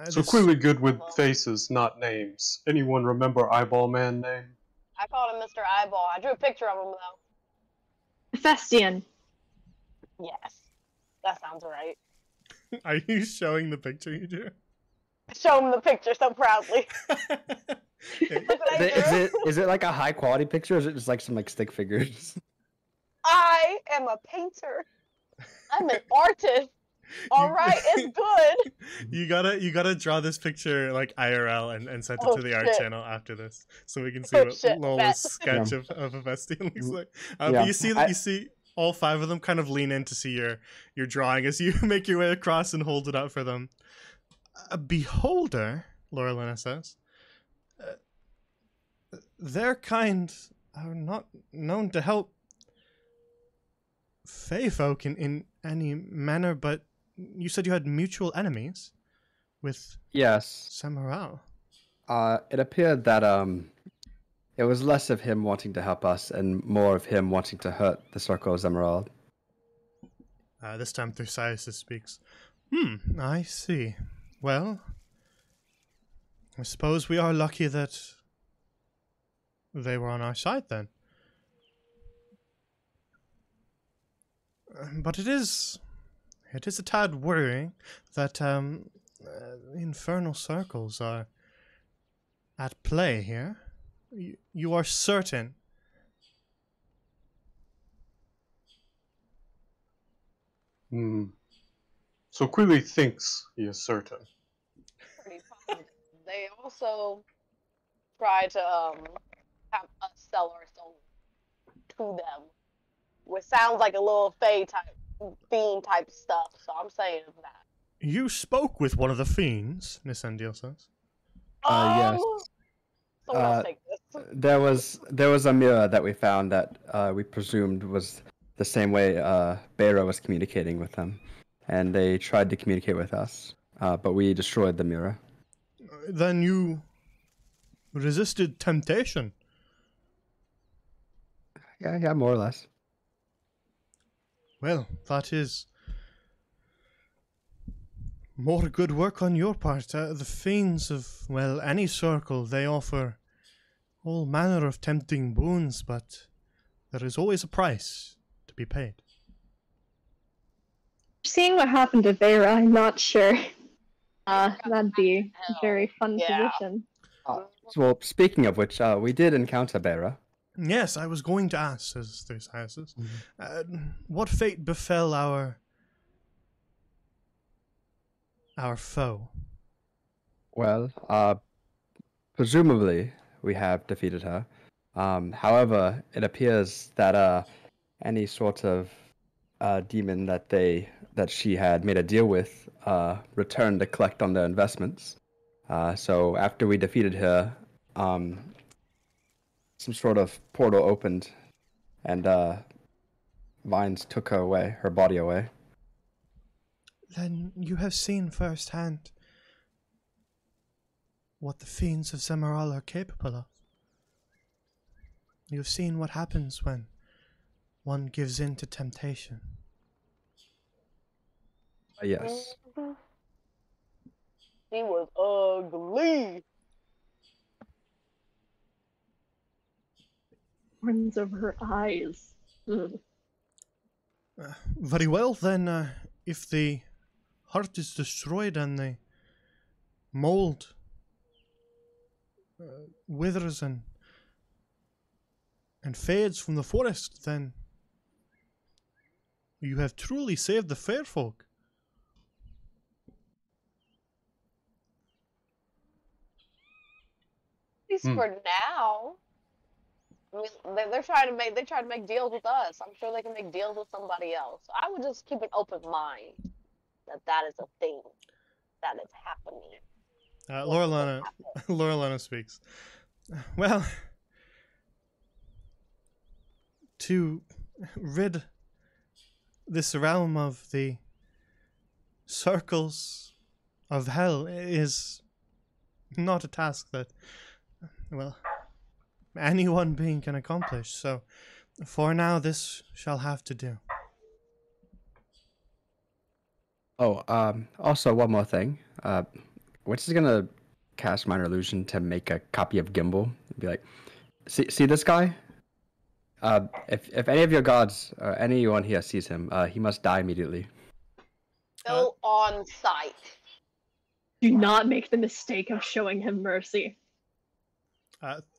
So clearly good with faces, not names. Anyone remember Eyeball Man name? I called him Mr. Eyeball. I drew a picture of him, though. Hephaestion. Yes. That sounds right. Are you showing the picture you drew? Show him the picture so proudly. Is it like a high quality picture, or is it just like some like stick figures? I am a painter. I'm an artist. All right, it's good. You gotta draw this picture like IRL and send it to the art channel after this, so we can see what Lola's sketch of a Vestian looks like. But you see all five of them kind of lean in to see your drawing as you make your way across and hold it up for them. A beholder, Laura Lena says. Their kind are not known to help Fey folk in any manner, but you said you had mutual enemies with Zemerald. It appeared that it was less of him wanting to help us and more of him wanting to hurt the Circle of Zemerald. This time Thersiasis speaks. I see. Well, I suppose we are lucky that they were on our side then. But it is a tad worrying that infernal circles are at play here. You are certain. So clearly thinks he is certain. Pretty positive. They also try to have us sell our soul to them, which sounds like a little fiend type stuff. So I'm saying that. You spoke with one of the fiends, Nisendil says. Yes. Someone else take this. There was a mirror that we found that we presumed was the same way Beira was communicating with them, and they tried to communicate with us, but we destroyed the mirror. Then you resisted temptation. Yeah, more or less. Well, that is more good work on your part. The fiends of, well, any circle, they offer all manner of tempting boons, but there is always a price to be paid. Seeing what happened to Vera, I'm not sure. That'd be a very fun Yeah. position. Well, speaking of which, we did encounter Bera. Yes, I was going to ask, says Theosaurus, what fate befell our foe? Well, presumably we have defeated her. However, it appears that any sort of demon that she had made a deal with returned to collect on their investments. So after we defeated her, some sort of portal opened, and Vines took her away, her body away. Then you have seen firsthand what the fiends of Zemeral are capable of. You have seen what happens when one gives in to temptation. Yes. She was ugly. Horns over her eyes. Ugh. Very well, then, if the heart is destroyed and the mold withers and fades from the forest, then you have truly saved the fair folk. At least for now. I mean, they're trying to make deals with us. I'm sure they can make deals with somebody else. I would just keep an open mind that is a thing that is happening. Laurelana speaks. Well, to rid this realm of the circles of hell is not a task that, well, anyone being can accomplish. So, for now, this shall have to do. Oh, also one more thing. Witch is gonna cast Minor Illusion to make a copy of Gimbal. Be like, see this guy? If any of your gods or anyone here sees him, he must die immediately. Go on site. Do not make the mistake of showing him mercy.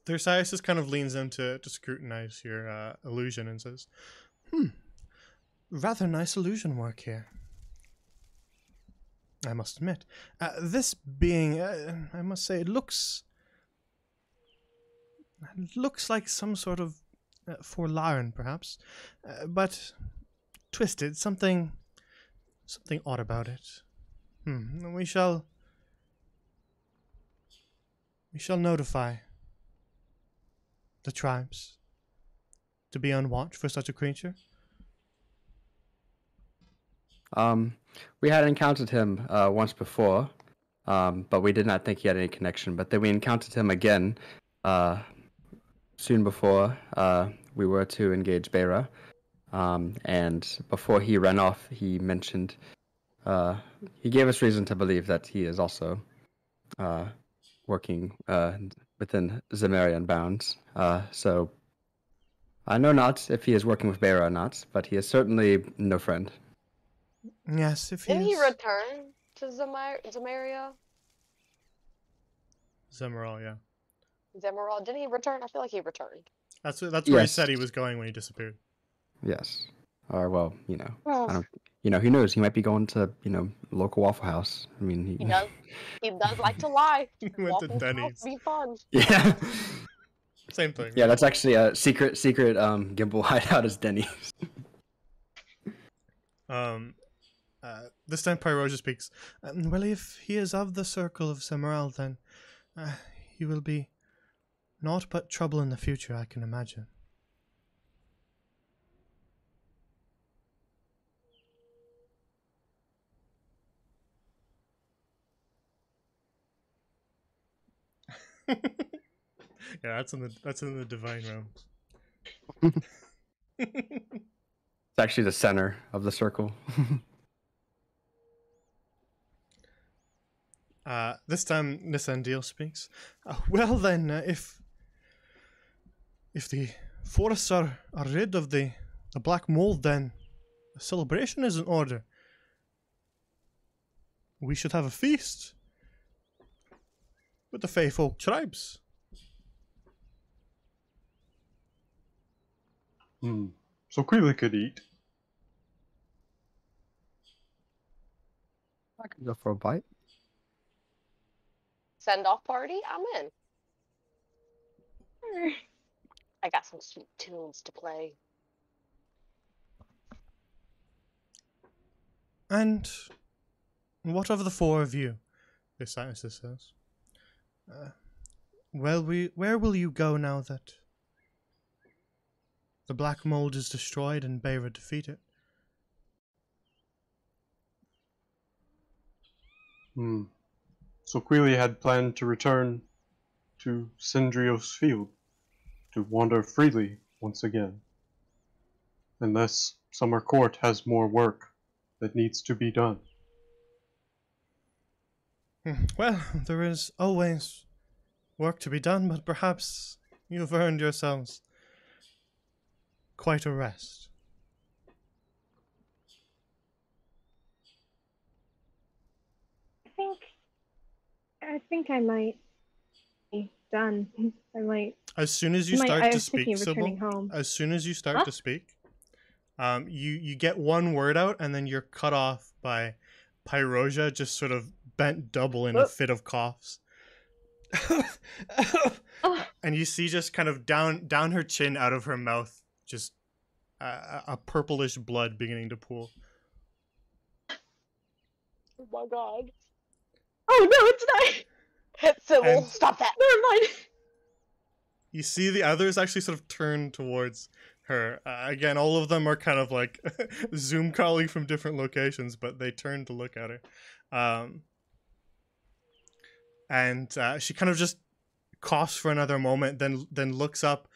Thersaius just kind of leans in to scrutinize your illusion and says, rather nice illusion work here. I must admit. This being, I must say, it looks like some sort of forlorn, perhaps, but twisted, something odd about it. We shall notify the tribes to be on watch for such a creature. We had encountered him once before, but we did not think he had any connection. But then we encountered him again soon before we were to engage Bera. And before he ran off, he mentioned, he gave us reason to believe that he is also working within Zemarian bounds. So I know not if he is working with Bera or not, but he is certainly no friend. Yes, if he Didn't is. he return to Zemaria? Zemeral, yeah. Zemeral? Didn't he return? I feel like he returned. That's where he Yes. said he was going when he disappeared. Yes. Or, well, I don't, who knows? He might be going to, local Waffle House. I mean, He does. He does like to lie. He went to Waffle House Denny's. be fun. Yeah. Same thing. Yeah, that's actually a secret Gimbal hideout is Denny's. This time Pyroja speaks. Well, if he is of the circle of Zemeral, then he will be naught but trouble in the future, I can imagine. Yeah, that's in the divine realms. It's actually the center of the circle. This time Nisandil speaks. Well then, if the forests are rid of the black mold, then a celebration is in order. we should have a feast with the Fey folk tribes. So Queely could eat. I can go for a bite. Send off party? I'm in. I got some sweet tunes to play. And what of the four of you? This says. Well, where will you go now that the black mold is destroyed and Beira defeated? So Queely had planned to return to Sindrios Field, to wander freely once again. Unless Summer Court has more work that needs to be done. Well, there is always work to be done, but perhaps you've earned yourselves quite a rest. I think I might be done. I might. As soon as you I start to was thinking speak, of returning Sybil, home. as soon as you start Huh? to speak, you get one word out, and then you're cut off by Pyrosia, just sort of bent double in a fit of coughs. Oh, And you see just kind of down her chin, out of her mouth, just a purplish blood beginning to pool. Oh my god. oh no, it's not. Sybil, And- stop that. Never mind. You see the others actually sort of turn towards her. Again, all of them are kind of like Zoom calling from different locations, but they turn to look at her. And she kind of just coughs for another moment, then looks up,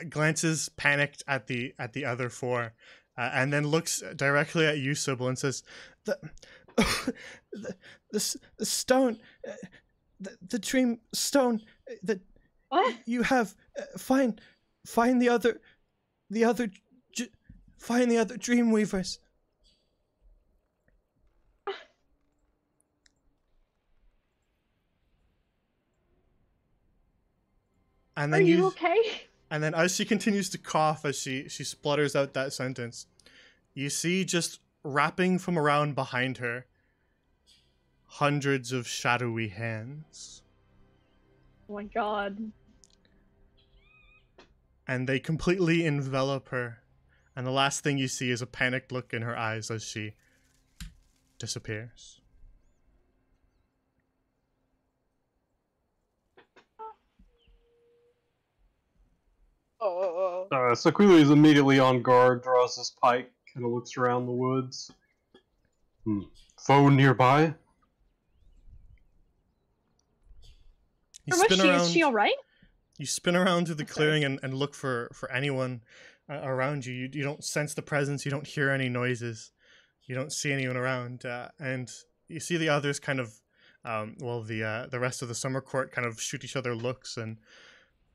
glances panicked at the other four, and then looks directly at you, Sybil, and says, the stone, the dream stone that What? you have, find the other find the other dream weavers. And Are then you okay? And then as she continues to cough, as she splutters out that sentence, you see just wrapping from around behind her hundreds of shadowy hands. Oh my god. And they completely envelop her. And the last thing you see is a panicked look in her eyes as she disappears. So Queely is immediately on guard, draws his pike, kind of looks around the woods. Foe nearby? You Or was spin around. is she alright? You spin around through the clearing and look for anyone around you. You don't sense the presence. You don't hear any noises. You don't see anyone around. And you see the others kind of, the rest of the summer court kind of shoot each other looks. And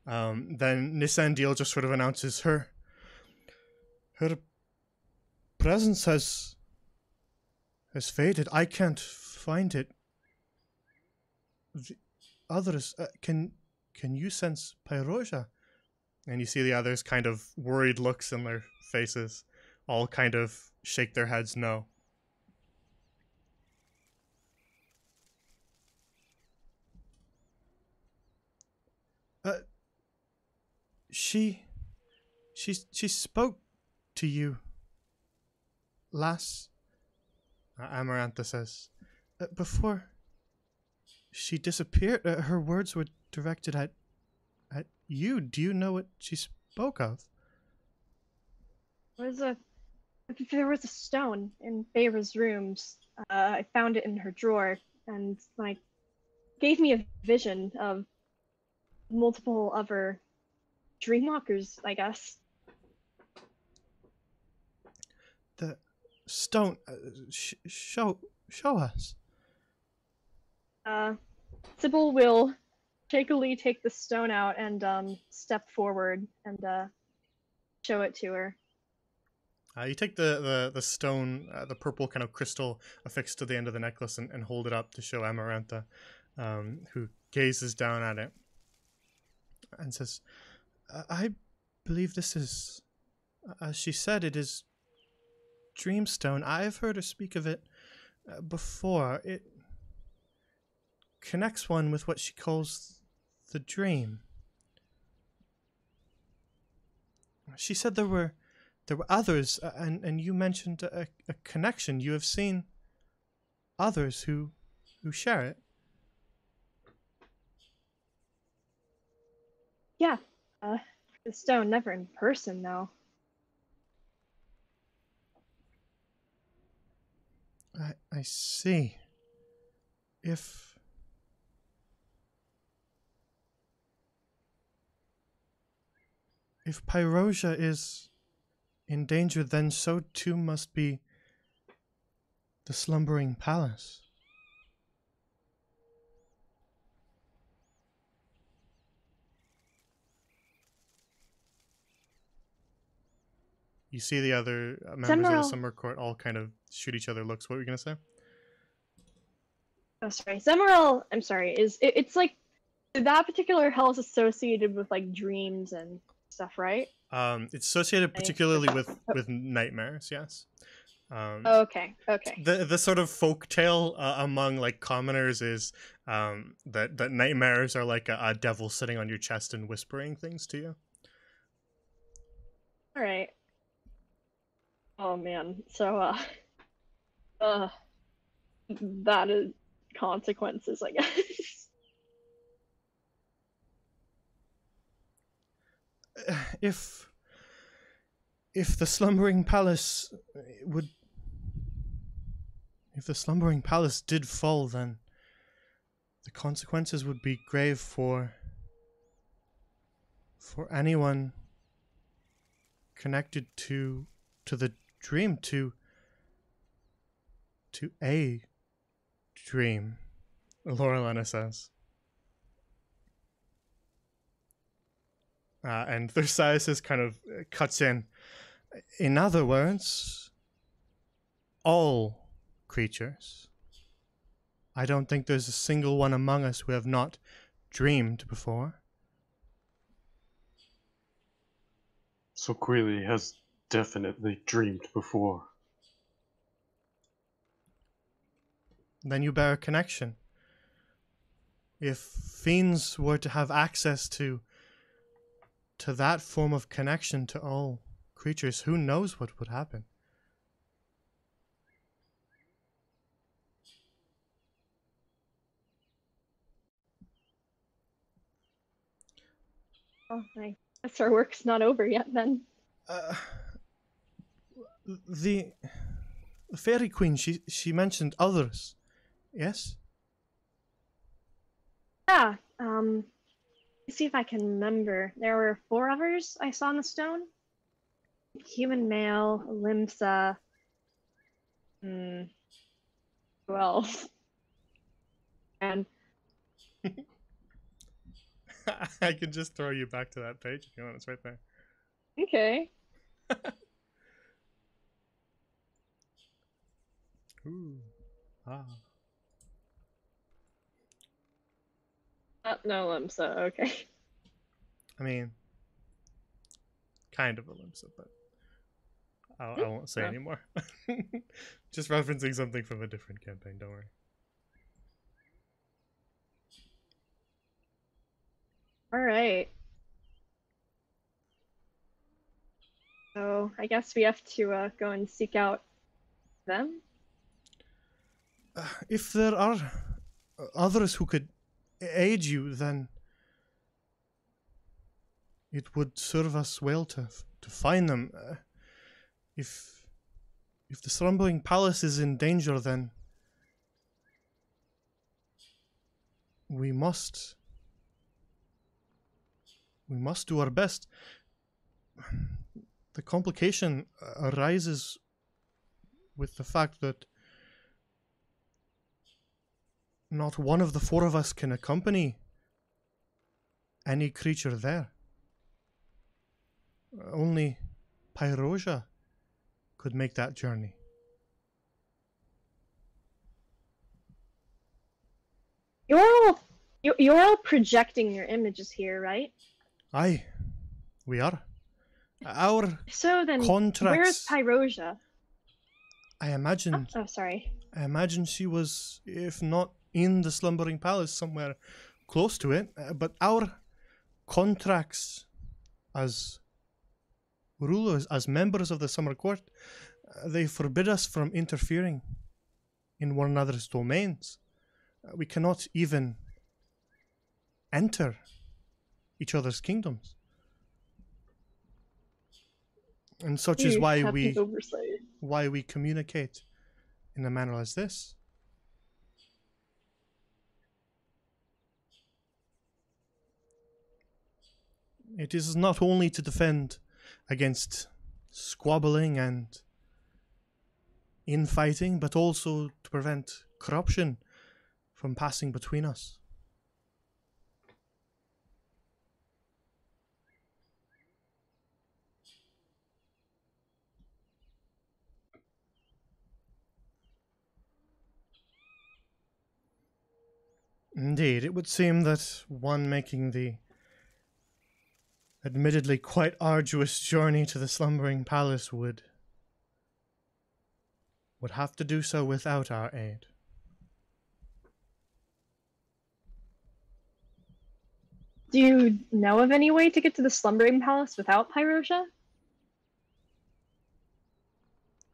then Nisandil just sort of announces her presence has faded. I can't find it. The others, can you sense Pyrosia? And you see the others kind of worried looks in their faces, all kind of shake their heads no. She spoke to you last, Amarantha says, before she disappeared. Her words were directed at you. Do you know what she spoke of? There was a stone in Beira's rooms. I found it in her drawer, and like gave me a vision of multiple other dreamwalkers, I guess. The stone. Show us. Sybil will shakily take the stone out and step forward and show it to her. You take the stone, the purple kind of crystal affixed to the end of the necklace, and hold it up to show Amarantha, who gazes down at it and says, I believe this is, as she said, it is Dreamstone. I've heard her speak of it before. It connects one with what she calls the dream. She said there were others, and you mentioned a connection. You have seen others who share it. Yeah, the stone, never in person though. I see. If Pyrosia is in danger, then so too must be the slumbering palace. You see the other members of the Summer Court all kind of shoot each other looks. What were you going to say? Oh, sorry. Zemmerel, I'm sorry, it's like that particular hell is associated with like dreams and stuff, right? It's associated particularly with nightmares, yes. Okay. The sort of folk tale among like commoners is that nightmares are like a devil sitting on your chest and whispering things to you. All right. Oh man, so that is consequences, I guess. If the slumbering palace did fall, then the consequences would be grave for anyone connected to the dream, to a dream, Laurelana says. And Thersias kind of cuts in. In other words, all creatures. I don't think there's a single one among us who have not dreamed before. So Queely has definitely dreamed before. Then you bear a connection. If fiends were to have access to that form of connection to all creatures, who knows what would happen? Oh, I guess our work's not over yet then. The Fairy Queen, she mentioned others, yes? Yeah, let's see if I can remember. There were 4 others I saw in the stone. Human male, Limsa. Who else? And I can just throw you back to that page if you want. It's right there. okay. Ooh. Ah. No, Limsa. Okay. I mean, kind of a Limsa, but I won't say anymore. Just referencing something from a different campaign, don't worry. All right. So I guess we have to go and seek out them. If there are others who could aid you, then it would serve us well to find them. If the slumbering palace is in danger, then we must do our best. The complication arises with the fact that not one of the 4 of us can accompany any creature there. Only Pyrosia could make that journey. You're all projecting your images here, right? Aye, we are. Our So then, where's contracts. Pyrosia? I imagine. Oh, sorry. I imagine she was, if not in the slumbering palace, somewhere close to it. But our contracts as rulers, as members of the Summer Court, they forbid us from interfering in one another's domains. We cannot even enter each other's kingdoms. And such is why we communicate in a manner as this. It is not only to defend against squabbling and infighting, but also to prevent corruption from passing between us. Indeed, it would seem that one making the admittedly quite arduous journey to the slumbering palace would have to do so without our aid. Do you know of any way to get to the slumbering palace without Pyrosia?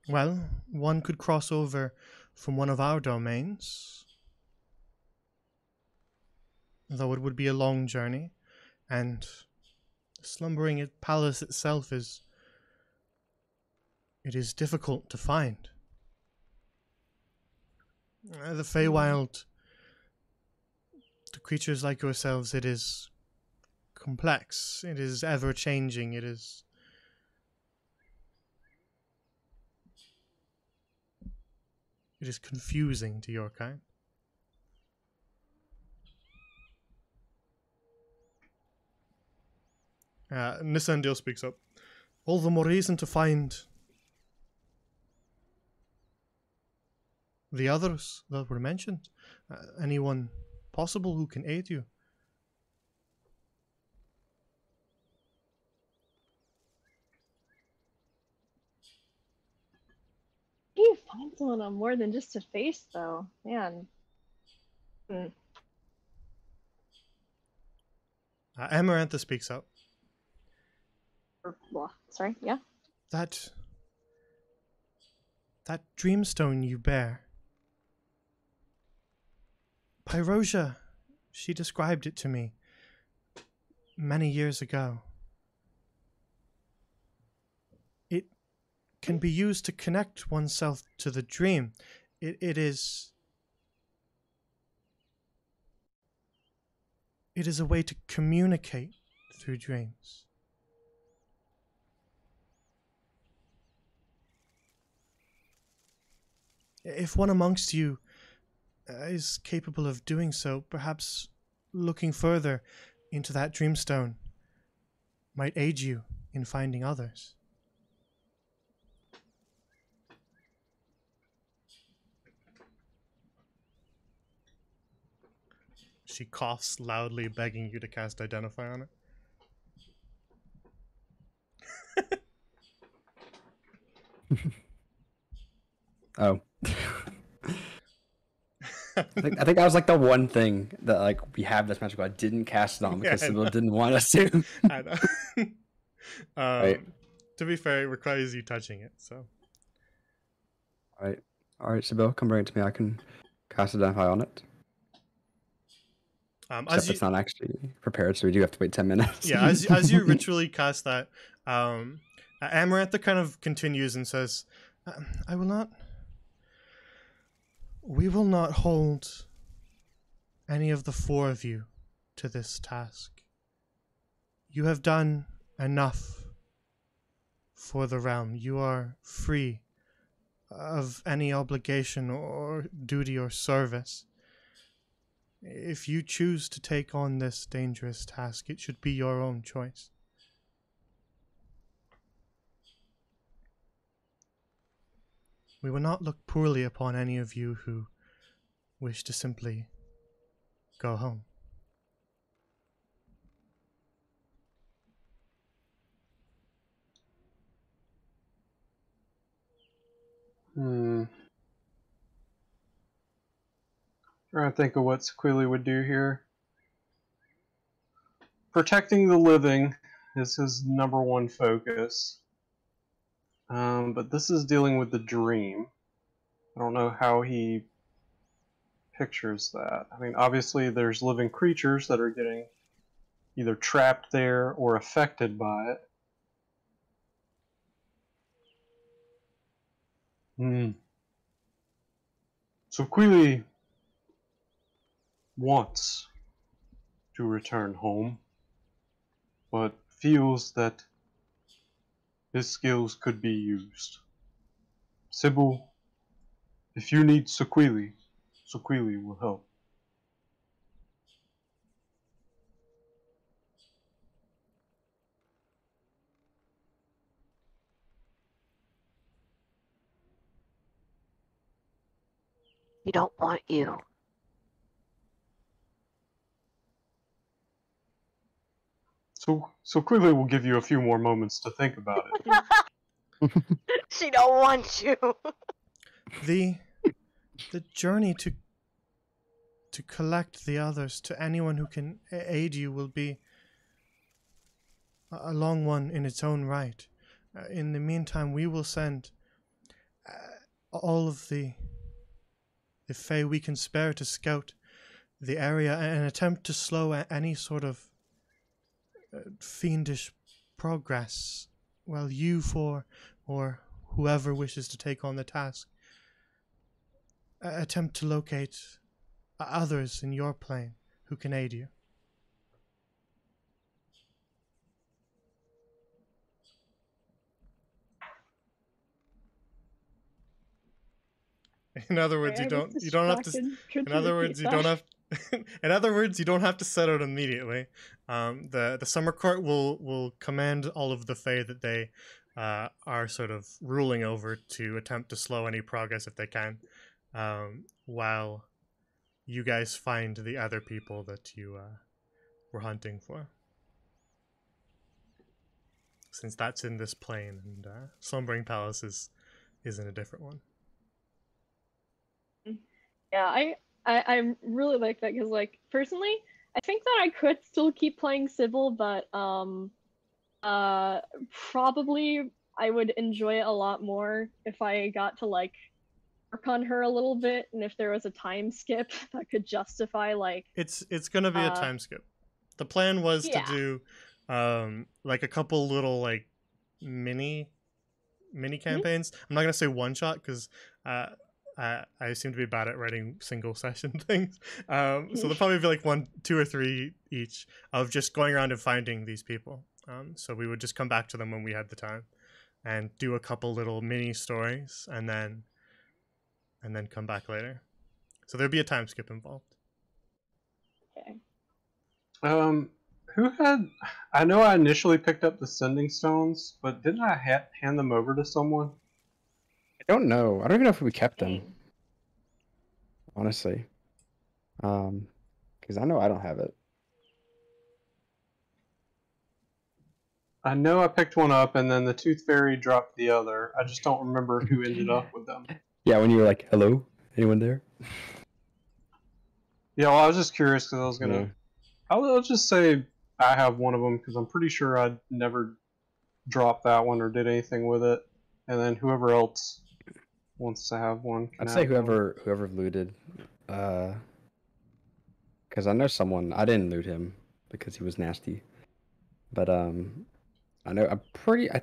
Well, one could cross over from one of our domains, though it would be a long journey, and the slumbering palace itself is difficult to find. The Feywild, to creatures like yourselves, it is complex, it is ever-changing, it is confusing to your kind. Nisandil speaks up. All the more reason to find the others that were mentioned. Anyone possible who can aid you. How do you find someone on more than just a face, though? Man. Amarantha speaks up. Sorry, yeah? That dreamstone you bear. Pyrosia, she described it to me many years ago. It can be used to connect oneself to the dream. It is a way to communicate through dreams. If one amongst you is capable of doing so, perhaps looking further into that dreamstone might aid you in finding others. She coughs loudly, begging you to cast Identify on it. Oh. I think that was like the one thing that like we have this magical I didn't cast it on because Sybil didn't want us to. I know. Right. To be fair, it requires you touching it, so. Alright, Sybil, come bring it to me. I can cast Identify on it. Except it's not actually prepared, so we do have to wait 10 minutes. Yeah, as you ritually cast that, Amarantha kind of continues and says, we will not hold any of the four of you to this task. You have done enough for the realm. You are free of any obligation or duty or service. If you choose to take on this dangerous task, it should be your own choice. We will not look poorly upon any of you who wish to simply go home. Trying to think of what Sequili would do here. Protecting the living is his number one focus. But this is dealing with the dream. I don't know how he pictures that. I mean, obviously there's living creatures that are getting either trapped there or affected by it. So Queely wants to return home, but feels that his skills could be used. Sybil, if you need Sequili, Sequili will help. We don't want you. So Queely will give you a few more moments to think about it. She don't want you. The journey to collect the others to anyone who can aid you will be a long one in its own right. In the meantime, we will send all of the Fae we can spare to scout the area and attempt to slow any sort of fiendish progress, while you four, or whoever wishes to take on the task, attempt to locate others in your plane who can aid you. In other words, you don't have to. In other words, you don't have. In other words, you don't have to set out immediately. The Summer Court will command all of the Fae that they are sort of ruling over to attempt to slow any progress if they can, while you guys find the other people that you were hunting for. Since that's in this plane, and Slumbering Palace is in a different one. Yeah, I really like that because, like, personally, I think that I could still keep playing Sybil, but probably I would enjoy it a lot more if I got to like work on her a little bit, and if there was a time skip that could justify like. It's gonna be a time skip. The plan was to do like a couple little like mini campaigns. I'm not gonna say one shot because I seem to be bad at writing single session things. So there'll probably be like 1, 2, or 3 each of just going around and finding these people. So we would just come back to them when we had the time and do a couple little mini stories and then come back later. So there'd be a time skip involved. Okay. Who had... I know I initially picked up the sending stones, but didn't I hand them over to someone? I don't know. I don't even know if we kept them. Honestly. Because I know I don't have it. I know I picked one up, and then the Tooth Fairy dropped the other. I just don't remember who ended up with them. Yeah, when you were like, hello? Anyone there? Yeah, well, I was just curious because I was going to... Yeah. I'll just say I have one of them because I'm pretty sure I never dropped that one or did anything with it. And then whoever else wants to have one can I'd have say one. whoever looted. Because I know someone... I didn't loot him because he was nasty. But I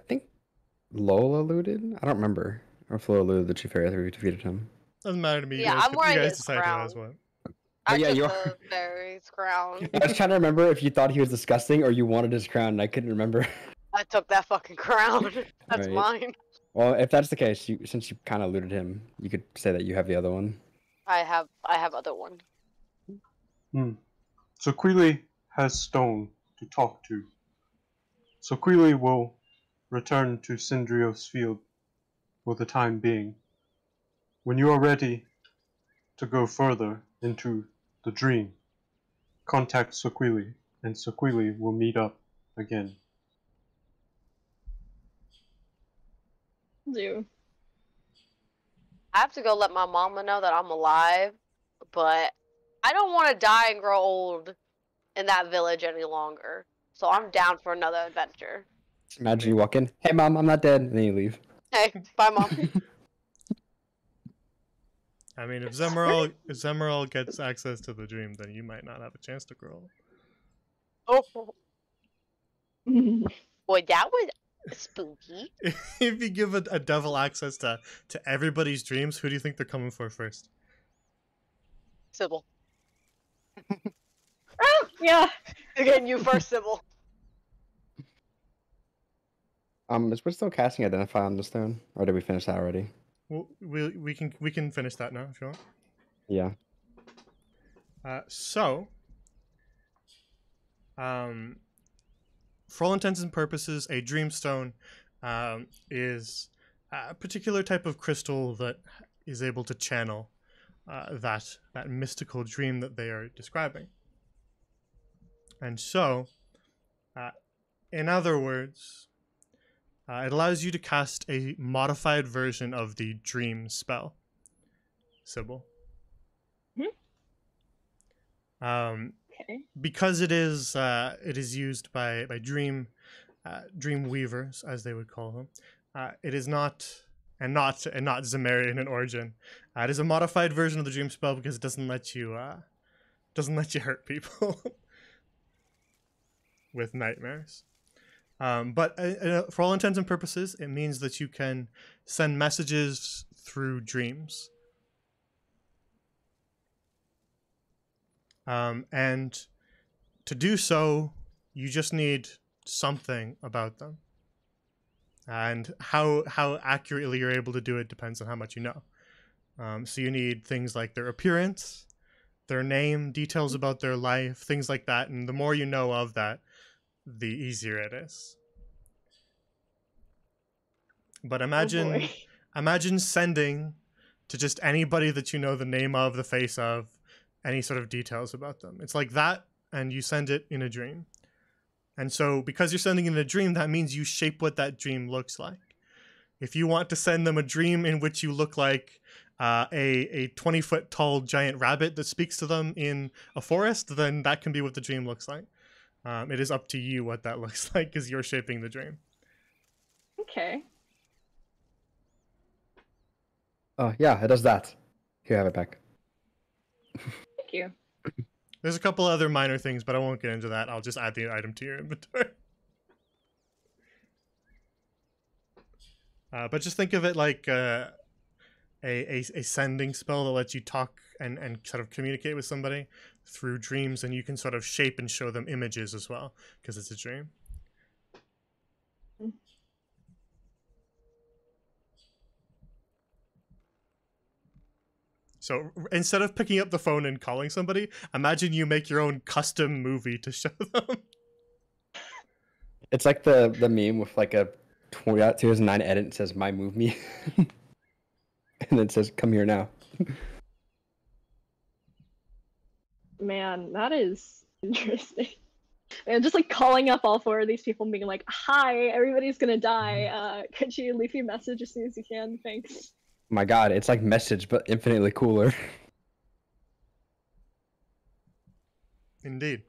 think Lola looted? I don't remember. Or if Lola looted the Chief Fairy after we defeated him. Doesn't matter to me. Yeah, I'm you wearing guys his decide who crown. has what. I yeah, took you the fairy's crown. I was trying to remember if you thought he was disgusting or you wanted his crown, and I couldn't remember. I took that fucking crown. That's Right. mine. Well, if that's the case, since you kind of looted him, you could say that you have the other one. I have other one. So Queely has Stone to talk to. So Queely will return to Sindrios Field for the time being. when you are ready to go further into the dream, contact Sequili, and Sequili will meet up again. Do. I have to go let my mama know that I'm alive, but I don't want to die and grow old in that village any longer. So I'm down for another adventure. Just imagine you walk in, hey mom, I'm not dead, and then you leave. Hey, bye, mom. I mean, if Zemerald gets access to the dream, then you might not have a chance to grow. Oh, boy, that was spooky. If you give a devil access to everybody's dreams, who do you think they're coming for first? Sybil. Yeah. Again, you first, Sybil. Is we're still casting Identify on the stone, or did we finish that already? Well, we can finish that now if you want. Yeah. For all intents and purposes, a dreamstone is a particular type of crystal that is able to channel that mystical dream that they are describing. And so, in other words, it allows you to cast a modified version of the dream spell. Sybil. Okay. Because it is used by dream weavers, as they would call them. It is not Zemarian in origin. It is a modified version of the dream spell because it doesn't let you hurt people with nightmares. But for all intents and purposes, it means that you can send messages through dreams. And to do so, you just need something about them. And how accurately you're able to do it depends on how much you know. So you need things like their appearance, their name, details about their life, things like that. And the more you know of that, the easier it is. But imagine sending to just anybody that you know the name of, the face of, any sort of details about them. It's like that, and you send it in a dream. And so because you're sending it in a dream, that means you shape what that dream looks like. If you want to send them a dream in which you look like a 20-foot tall giant rabbit that speaks to them in a forest, then that can be what the dream looks like. It is up to you what that looks like because you're shaping the dream. Okay. Oh, yeah, it does that. Here, have it back. Thank you. There's a couple other minor things, but I won't get into that. I'll just add the item to your inventory. But just think of it like a sending spell that lets you talk and sort of communicate with somebody through dreams, and you can sort of shape and show them images as well, because it's a dream. So instead of picking up the phone and calling somebody, imagine you make your own custom movie to show them. It's like the meme with like a 2009 edit and says, "My move me," and then it says, "Come here now." Man, that is interesting. And just like calling up all four of these people and being like, "Hi, everybody's gonna die. Could you leave me a message as soon as you can? Thanks." Oh my god, it's like Message, but infinitely cooler. Indeed.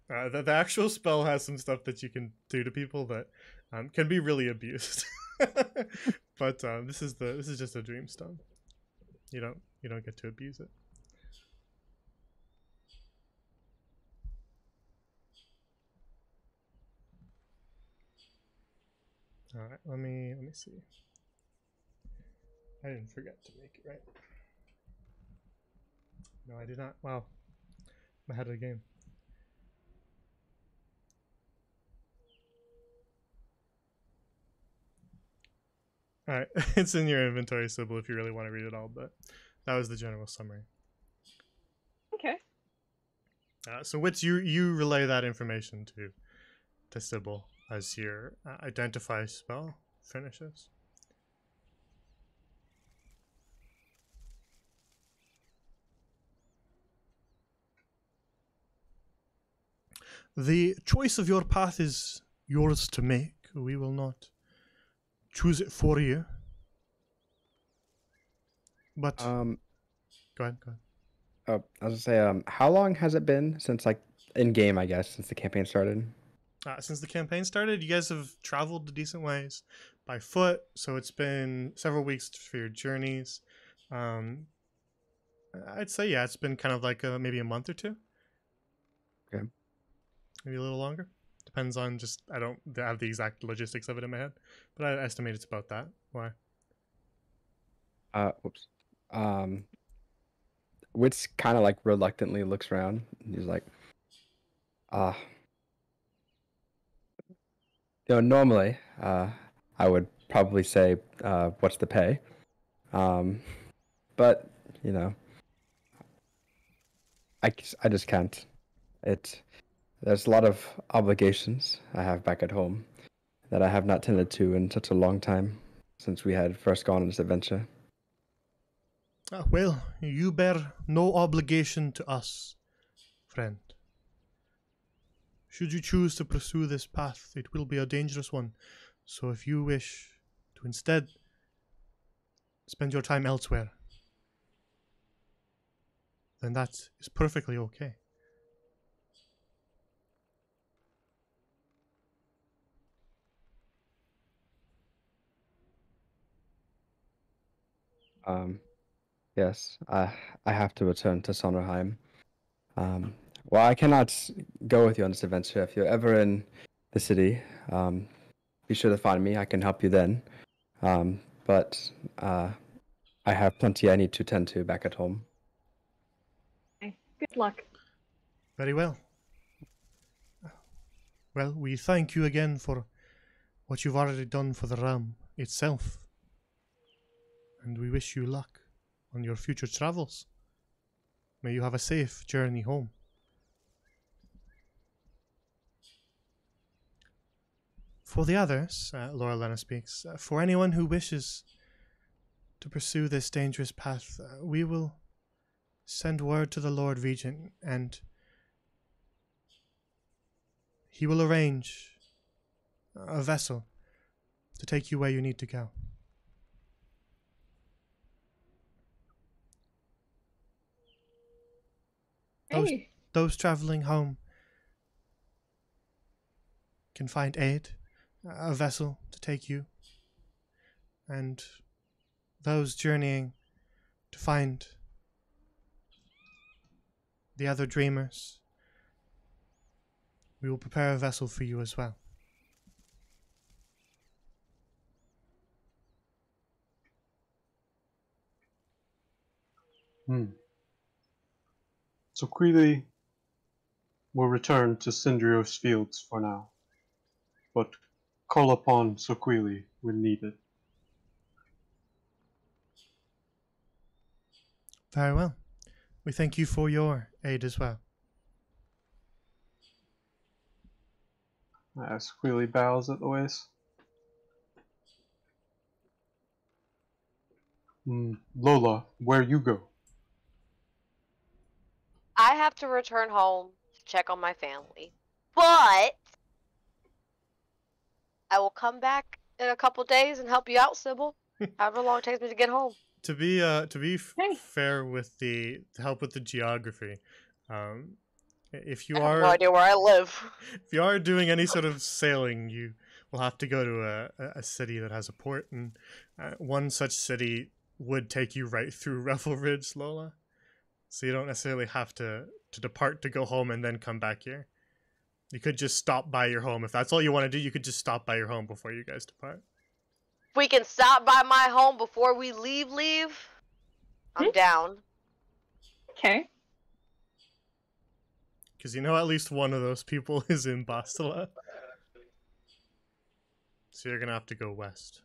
The actual spell has some stuff that you can do to people that can be really abused. But this is just a dreamstone. You don't get to abuse it. All right, let me see. I didn't forget to make it right. No, I did not. Wow, I'm ahead of the game. All right, it's in your inventory, Sybil, if you really want to read it all. But that was the general summary. Okay. So, Wits, you relay that information to Sybil as your identify spell finishes. The choice of your path is yours to make. We will not choose it for you. But go ahead. Oh, I was gonna say, how long has it been since, like, in game, I guess, since the campaign started? Since the campaign started, you guys have traveled a decent ways by foot, so it's been several weeks for your journeys. I'd say, yeah, it's been kind of like maybe a month or two. Okay. Maybe a little longer. Depends on just, I don't have the exact logistics of it in my head, but I estimate it's about that. Why? Whoops. Wits kind of like reluctantly looks around. He's like, normally, I would probably say, what's the pay? But, you know, I just can't. There's a lot of obligations I have back at home that I have not tended to in such a long time since we had first gone on this adventure. Well, you bear no obligation to us, friend. Should you choose to pursue this path, it will be a dangerous one. So if you wish to instead spend your time elsewhere, then that is perfectly okay. Yes, I have to return to Sonnerheim. Well, I cannot go with you on this adventure. If you're ever in the city, be sure to find me. I can help you then. But I have plenty I need to tend to back at home. Okay. Good luck. Very well. Well, we thank you again for what you've already done for the realm itself. And we wish you luck on your future travels. May you have a safe journey home. For the others, Laura Lena speaks, for anyone who wishes to pursue this dangerous path, we will send word to the Lord Regent, and he will arrange a vessel to take you where you need to go. Hey. Those traveling home can find aid, a vessel to take you, and those journeying to find the other dreamers, we will prepare a vessel for you as well. So Queely will return to Cindrios Fields for now, but call upon Soquili when needed. Very well. We thank you for your aid as well. As Queely bows at the waist. Lola, where you go? I have to return home to check on my family, but I will come back in a couple days and help you out, Sybil. However long it takes me to get home. To be Hey. fair with the to help with the geography, if you I have are no idea where I live. if you are doing any sort of sailing, you will have to go to a city that has a port, and one such city would take you right through Revel Ridge, Lola. So you don't necessarily have to depart to go home and then come back here. You could just stop by your home. If that's all you want to do, you could just stop by your home before you guys depart. We can stop by my home before we leave. I'm down. Okay. Because you know at least one of those people is in Bastila. So you're going to have to go west.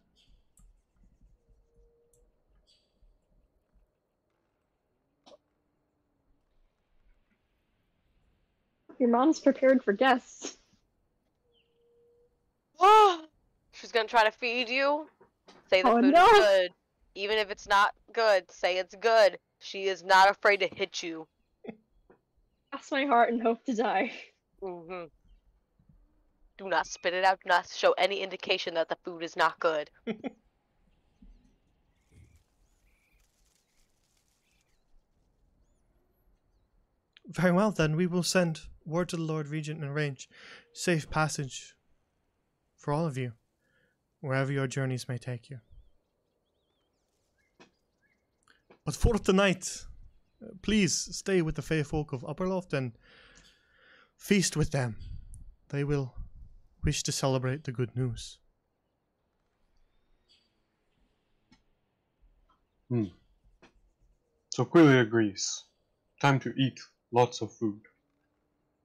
Your mom's prepared for guests. She's gonna try to feed you. Say the Oh, food no. is good. Even if it's not good, say it's good. She is not afraid to hit you. Cross my heart and hope to die. Mm-hmm. Do not spit it out. Do not show any indication that the food is not good. Very well, then. We will send word to the Lord Regent and arrange safe passage for all of you, wherever your journeys may take you. But for tonight, please stay with the Fae folk of Upperloft and feast with them. They will wish to celebrate the good news. So Quilly agrees. Time to eat lots of food.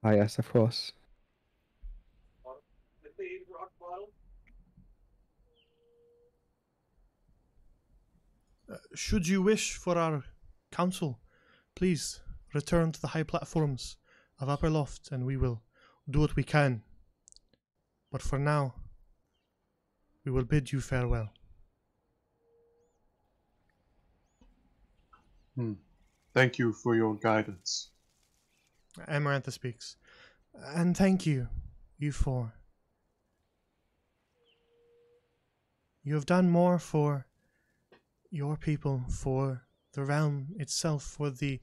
Ah, yes, of course. Should you wish for our counsel, please return to the high platforms of Upperloft and we will do what we can. But for now, we will bid you farewell. Thank you for your guidance. Amarantha speaks. And thank you, you four. You have done more for your people, for the realm itself, for the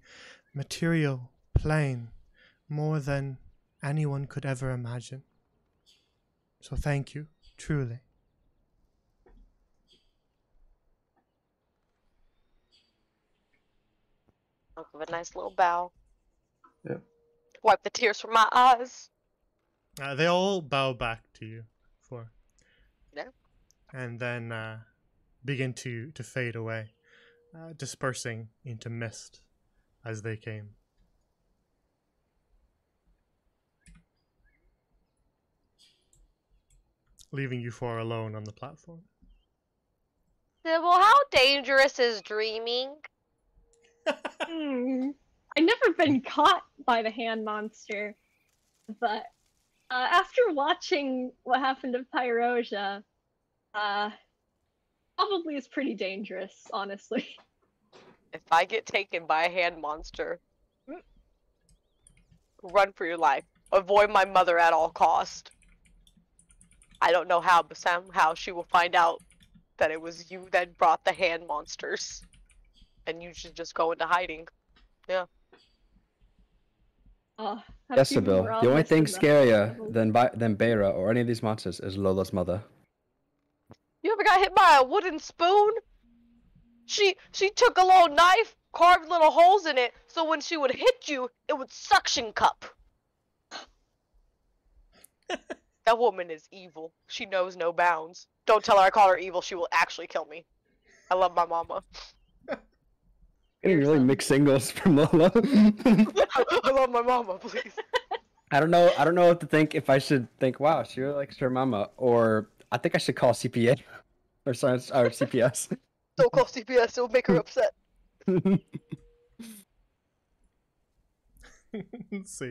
material plane, more than anyone could ever imagine. So thank you, truly. I'll give a nice little bow. Yeah. Wipe the tears from my eyes. They all bow back to you, for. Yeah. And then begin to fade away, dispersing into mist as they came. Leaving you four alone on the platform. Sybil, how dangerous is dreaming? I've never been caught by the hand monster, but after watching what happened to Pyrosia, probably is pretty dangerous, honestly. If I get taken by a hand monster, run for your life. Avoid my mother at all cost. I don't know how, but somehow she will find out that it was you that brought the hand monsters. And you should just go into hiding. Yeah. Yes, Sybil. The only thing scarier than Beira or any of these monsters is Lola's mother. You ever got hit by a wooden spoon? She took a little knife, carved little holes in it, so when she would hit you, it would suction cup. That woman is evil. She knows no bounds. Don't tell her I call her evil. She will actually kill me. I love my mama. Getting really mixed signals from Lola. I love my mama, please. I don't know what to think. If I should think, wow, she really likes her mama, or I think I should call CPA or science or CPS. Don't call CPS. It'll make her upset.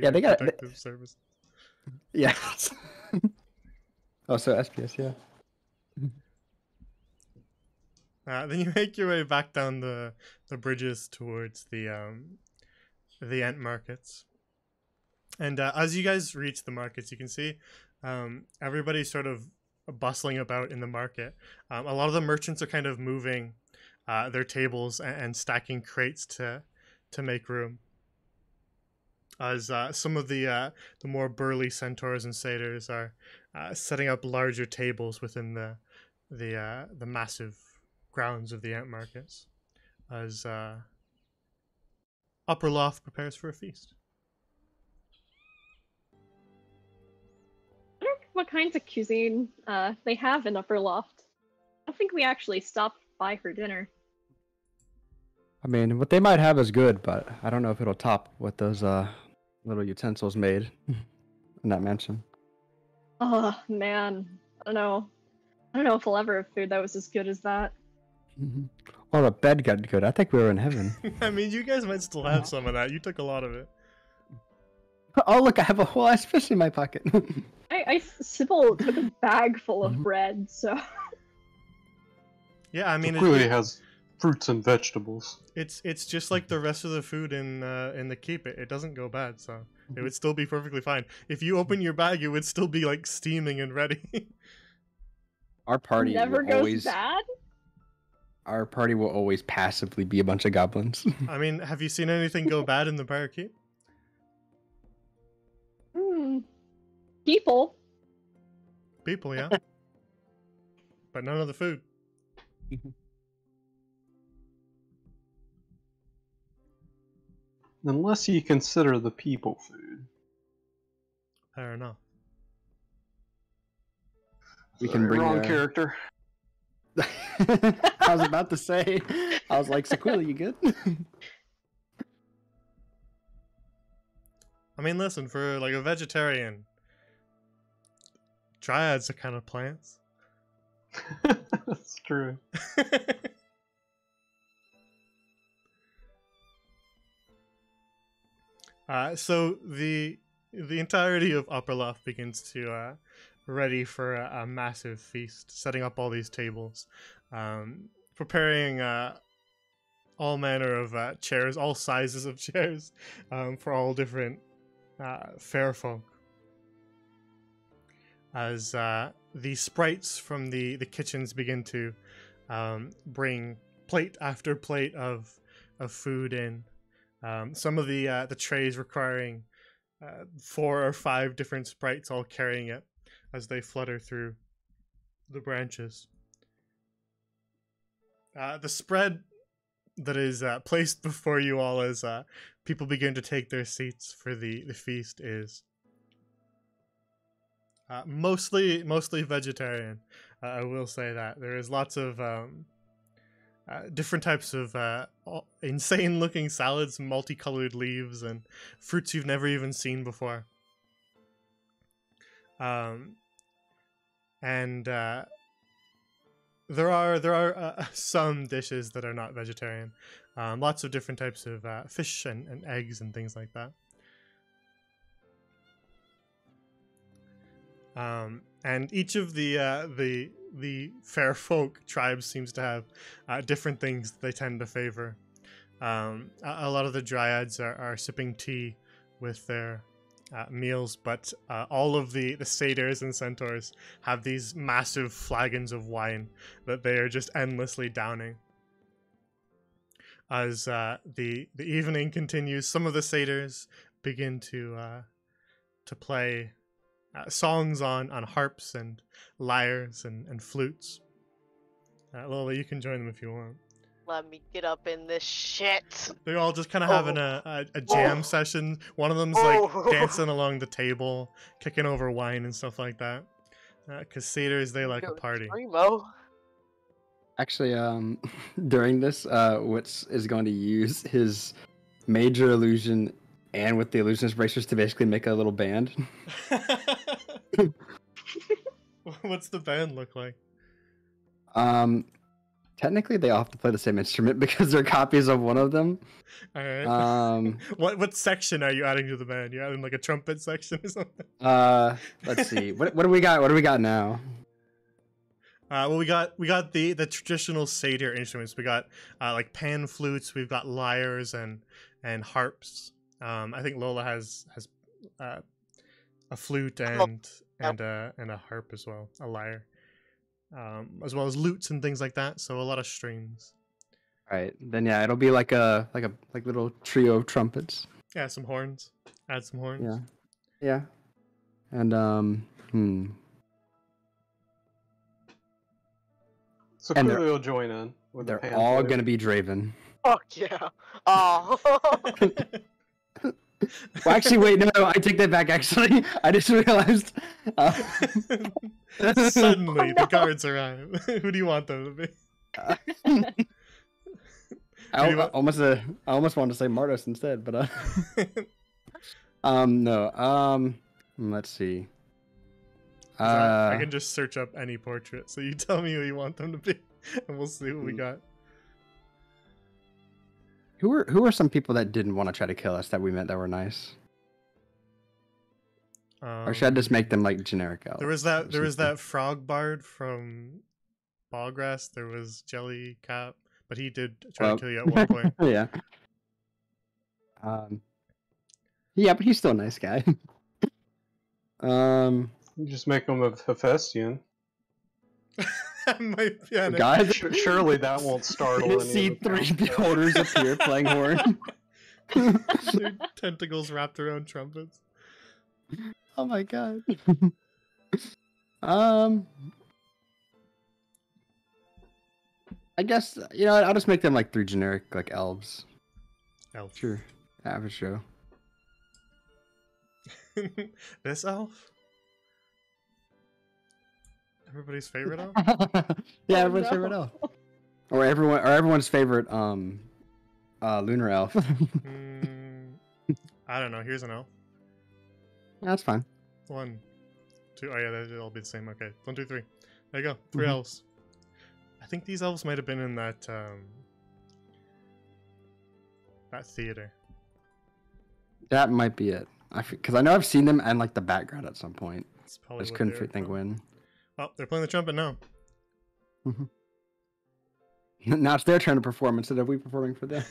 Yeah, they got protective service. Yeah. Oh, so SPS, yeah. Then you make your way back down the bridges towards the ant markets, and as you guys reach the markets, you can see everybody's sort of bustling about in the market. A lot of the merchants are kind of moving their tables and stacking crates to make room. As some of the more burly centaurs and satyrs are setting up larger tables within the massive grounds of the ant markets, as Upper Loft prepares for a feast. I wonder what kinds of cuisine they have in Upper Loft. I don't think we actually stopped by for dinner. I mean, what they might have is good, but I don't know if it'll top what those little utensils made in that mansion. Oh man, I don't know if I'll ever have food that was as good as that. Or the bed got good. I think we were in heaven. I mean, you guys might still have some of that. You took a lot of it. Oh look, I have a whole ass fish in my pocket. Sybil took a bag full of bread, so. Yeah, I mean, Quilly has fruits and vegetables. It's just like the rest of the food in the keep. It doesn't go bad, so it would still be perfectly fine. If you open your bag, it would still be like steaming and ready. Our party Never will goes always bad. our party will always passively be a bunch of goblins. I mean, have you seen anything go bad in the barricade? People. People, yeah. But none of the food. Unless you consider the people food. Fair enough. We can bring wrong a- character. I was about to say, I was like, Sequila, you good? I mean, listen, for like a vegetarian, dryads are kind of plants. That's true. So the entirety of Upperloft begins to ready for a massive feast, setting up all these tables, preparing all manner of chairs, all sizes of chairs, for all different fair folk. As the sprites from the kitchens begin to bring plate after plate of food in. Some of the trays requiring 4 or 5 different sprites all carrying it as they flutter through the branches. The spread that is placed before you all as people begin to take their seats for the feast is mostly vegetarian. I will say that there is lots of different types of insane looking salads, multicolored leaves, and fruits you've never even seen before. And there are some dishes that are not vegetarian. Lots of different types of fish and eggs and things like that. And each of the fair folk tribes seems to have different things they tend to favor. A lot of the dryads are sipping tea with their meals, but all of the satyrs and centaurs have these massive flagons of wine that they are just endlessly downing. As the evening continues, some of the satyrs begin to play songs on harps and lyres and flutes. Lola, you can join them if you want. Let me get up in this shit. They're all just kind of having a jam session. One of them's like dancing along the table, kicking over wine and stuff like that. Because satyrs, they like a party. Primo. Actually, during this, Witz is going to use his major illusion and with the illusionist bracers to basically make a little band. What's the band look like? Technically, they all have to play the same instrument because they're copies of one of them. All right. What section are you adding to the band? You adding like a trumpet section or something? Let's see. What do we got? What do we got now? Well, we got the traditional satyr instruments. We got like pan flutes. We've got lyres and harps. I think Lola has a flute and a harp as well, a lyre. As well as lutes and things like that, so a lot of strings. Right, then yeah, it'll be like a little trio of trumpets. Yeah, some horns. Add some horns. Yeah, and So And clearly they'll join in. With the they're pan all flute. gonna be Draven. Fuck yeah. Oh. Well, actually, wait, no, I take that back. Actually, I just realized. Suddenly, the guards arrive. Who do you want them to be? I almost wanted to say Martos instead, but no. Let's see. I can just search up any portrait. So you tell me who you want them to be, and we'll see what we got. Who are some people that didn't want to try to kill us that we met that were nice? Or should I just make them like generic elves? There was that frog bard from Ballgrass. There was Jellycap. but he did try to kill you at one point. Yeah. Yeah, but he's still a nice guy. You just make him a Hephaestion. That might be an guys, Surely that won't startle any see of the three townsfolk. beholders appear playing horn. Their tentacles wrapped around trumpets. Oh my god. I guess I'll just make them like 3 generic like elves. Elf. Sure, average show. This elf? Everybody's favorite elf? Yeah, Oh, everyone's no. favorite elf. Or everyone's favorite lunar elf. I don't know. Here's an elf. That's fine. 1, 2. Oh yeah, they'll all be the same. Okay, 1, 2, 3. There you go. 3 Mhm. elves. I think these elves might have been in that that theater. That might be it. Because I know I've seen them in like the background at some point. It's I probably just what couldn't they were think from. when. Oh, they're playing the trumpet now. Now it's their turn to perform instead of we performing for them.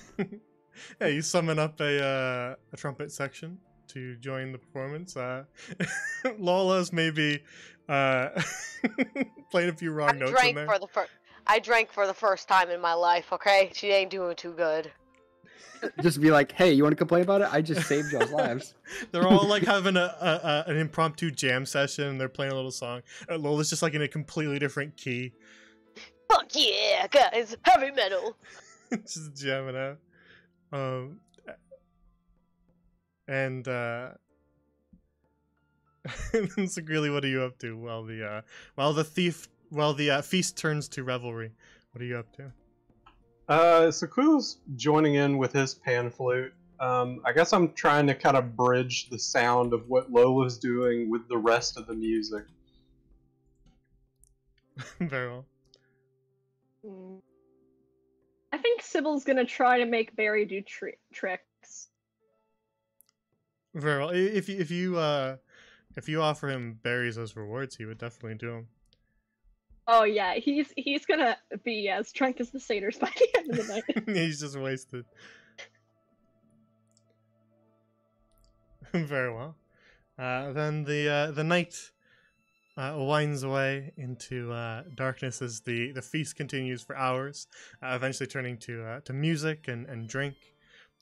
Yeah, you summon up a trumpet section to join the performance. Lola's maybe playing a few wrong notes in there. I drank for the first time in my life. Okay, she ain't doing too good. Just be like, hey, you want to complain about it? I just saved y'all's lives. They're all like having an impromptu jam session, and they're playing a little song. And Lola's just like in a completely different key, Fuck yeah, guys! Heavy metal. just jamming out. And so really, what are you up to while the feast turns to revelry? What are you up to? Saku's joining in with his pan flute. I guess I'm trying to kind of bridge the sound of what Lola's doing with the rest of the music. Very well. I think Sybil's gonna try to make Barry do tricks. Very well. If you offer him berries as rewards, he would definitely do them. Oh yeah, he's gonna be as drunk as the satyrs by the end of the night. He's just wasted. Very well. Then the night winds away into darkness as the feast continues for hours, eventually turning to music and drink.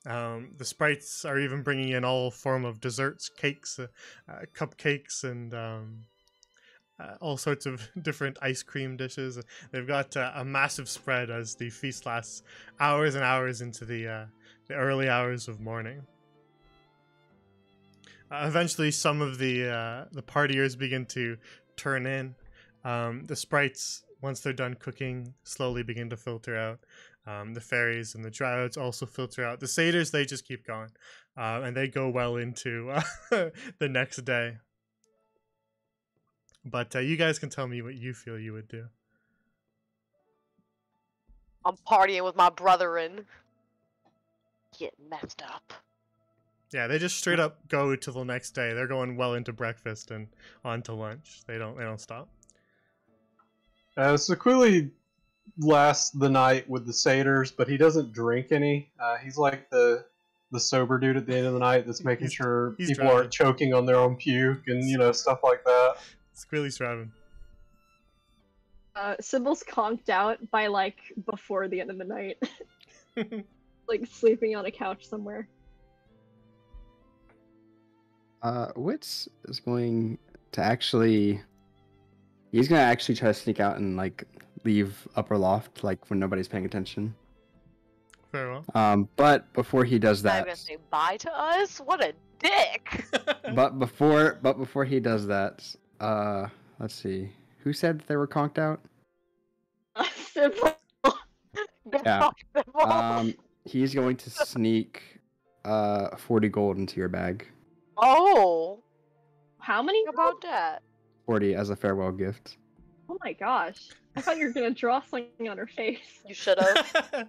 The sprites are even bringing in all form of desserts, cakes, cupcakes, and all sorts of different ice cream dishes. They've got a massive spread as the feast lasts hours and hours into the early hours of morning. Eventually, some of the partiers begin to turn in. The sprites, once they're done cooking, slowly begin to filter out. The fairies and the dryads also filter out. The satyrs, they just keep going, and they go well into the next day. But you guys can tell me what you feel you would do. I'm partying with my brethren. Getting messed up. Yeah, they just straight up go till the next day. They're going well into breakfast and on to lunch. They don't stop. Sequili lasts the night with the satyrs, but he doesn't drink any. He's like the sober dude at the end of the night that's making sure he's people driving. aren't choking on their own puke and stuff like that. Squilly's driving. Sybil's conked out by like before the end of the night, like sleeping on a couch somewhere. Wits is going to actually. He's gonna actually try to sneak out and like leave upper loft like when nobody's paying attention. Very well. But before he does I'm that, gonna say bye to us. What a dick! but before he does that, let's see, who said that they were conked out? Sybil. Good Yeah. fuck them all. He's going to sneak 40 gold into your bag. Oh, How many? how about that? 40 as a farewell gift. Oh my gosh! I thought you were gonna draw something on her face. You should have.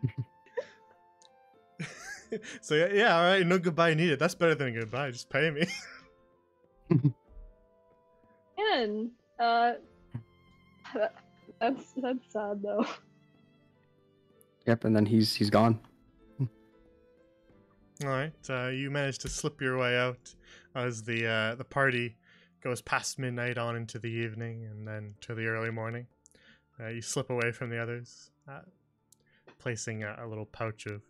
So yeah, all right. No goodbye needed. That's better than a goodbye. Just pay me. And that's sad though. Yep, and then he's gone. All right, you manage to slip your way out as the party goes past midnight on into the evening and then to the early morning. You slip away from the others, placing a little pouch of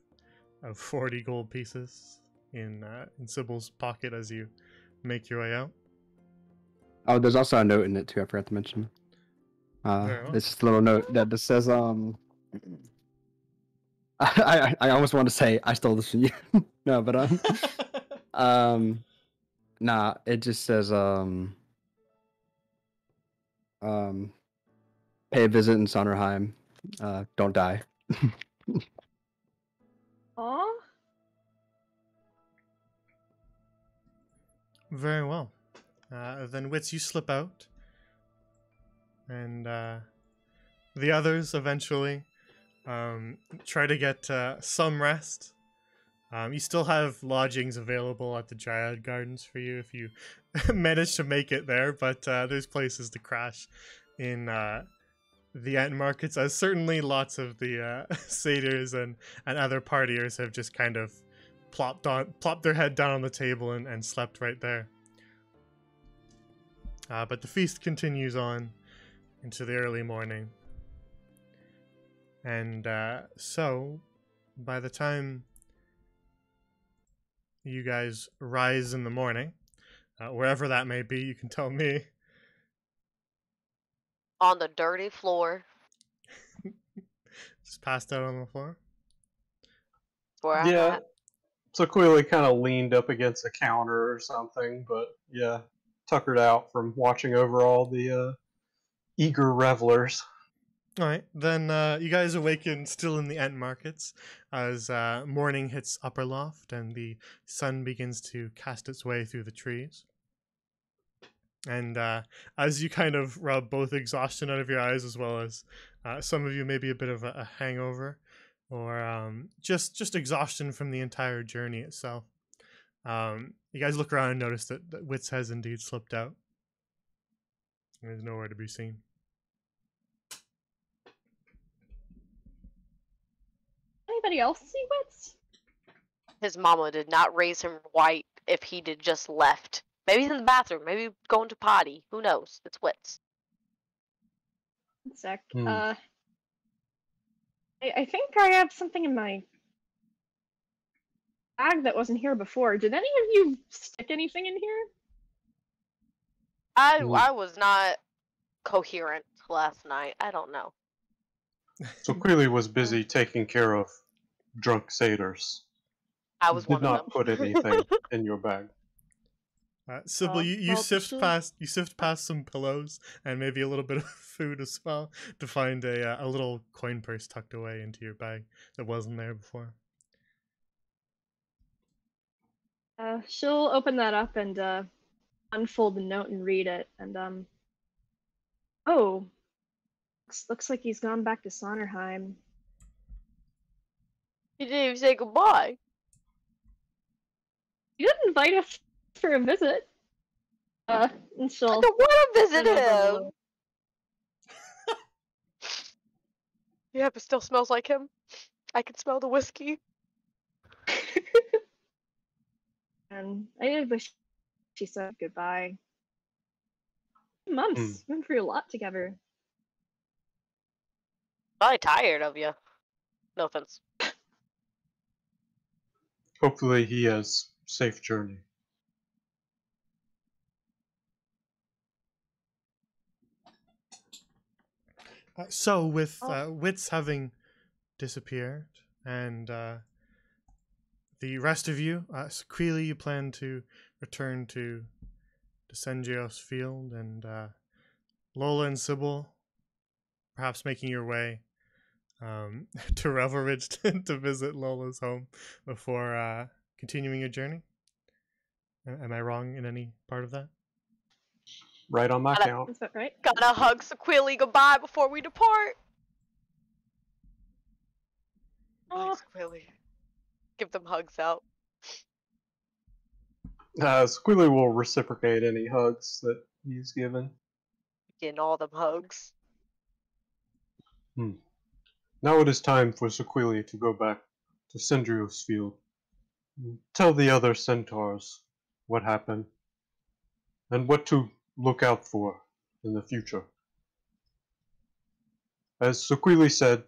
40 gold pieces in Sybil's pocket as you make your way out. Oh, there's also a note in it too. I forgot to mention. Very well. It's just a little note that just says I almost want to say I stole this from you. No, but nah, it just says pay a visit in Sonderheim. Don't die. Aw. Very well. Then Wits, you slip out, and the others eventually try to get some rest. You still have lodgings available at the Dryad Gardens for you if you manage to make it there, but there's places to crash in the Ant Markets, as certainly lots of the satyrs and other partiers have just kind of plopped their head down on the table and slept right there. But the feast continues on into the early morning. And so, by the time you guys rise in the morning, wherever that may be, you can tell me. On the dirty floor. Just passed out on the floor. Where I'm Yeah. at. So Quilly kind of leaned up against a counter or something, but yeah, tuckered out from watching over all the eager revelers. Alright, then you guys awaken still in the Ant Markets as morning hits Upper Loft and the sun begins to cast its way through the trees. And as you kind of rub both exhaustion out of your eyes as well as some of you maybe a bit of a hangover or just exhaustion from the entire journey itself, you guys look around and notice that Wits has indeed slipped out. There's nowhere to be seen. Anybody else see Wits? His mama did not raise him right if he did just left. Maybe he's in the bathroom. Maybe going to potty. Who knows? It's Wits. One sec. Hmm. I think I have something in my bag that wasn't here before. Did any of you stick anything in here? I was not coherent last night. I don't know. So Quilly was busy taking care of drunk satyrs. I was Did one not of them. put anything in your bag. Sybil, Oh, you well, sift sure. past some pillows and maybe a little bit of food as well to find a little coin purse tucked away into your bag that wasn't there before. She'll open that up and unfold the note and read it. And oh, looks like he's gone back to Sonderheim. He didn't even say goodbye. He didn't invite us for a visit. And I she'll. don't want to visit send over him. Yeah, but still smells like him. I can smell the whiskey. And I did wish she said goodbye. Months. Went through a lot together. Probably tired of you. No offense. Hopefully he has safe journey. So with Wits having disappeared and the rest of you, Sequili, you plan to return to Descengios Field, and Lola and Sybil perhaps making your way to Revel Ridge to visit Lola's home before continuing your journey. Am I wrong in any part of that? Right on my count. Is that right? Gotta hug Sequili goodbye before we depart. Oh, Sequili. Give them hugs out. Squilly will reciprocate any hugs that he's given. Getting all them hugs. Now it is time for Sequili to go back to Cendrio's field. Tell the other centaurs what happened and what to look out for in the future. As Sequili said,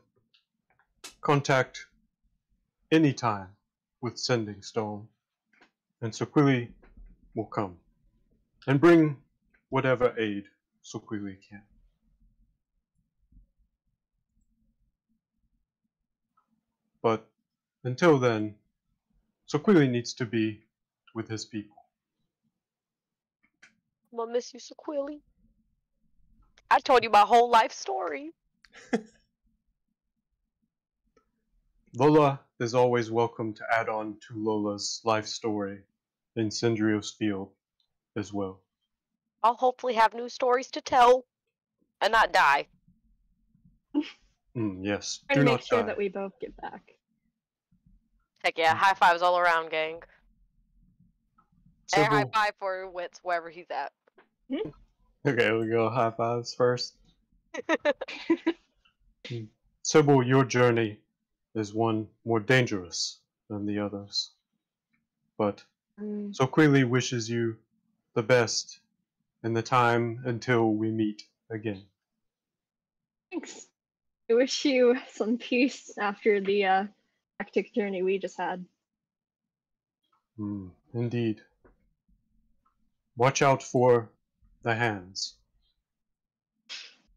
contact anytime with Sending Stone, and Sequili will come and bring whatever aid Sequili can. But until then, Sequili needs to be with his people. I'm gonna miss you, Sequili. I told you my whole life story. Lola is always welcome to add on to Lola's life story in Cendrio's field as well. I'll hopefully have new stories to tell and not die. Yes, Try do to make not sure die. that we both get back. Heck yeah, high fives all around, gang. And high Sybil, five for Wits wherever he's at. okay, we go high fives first. Sybil, your journey is one more dangerous than the others. But Sequili wishes you the best in the time until we meet again. Thanks. I wish you some peace after the hectic journey we just had. Indeed. Watch out for the hands.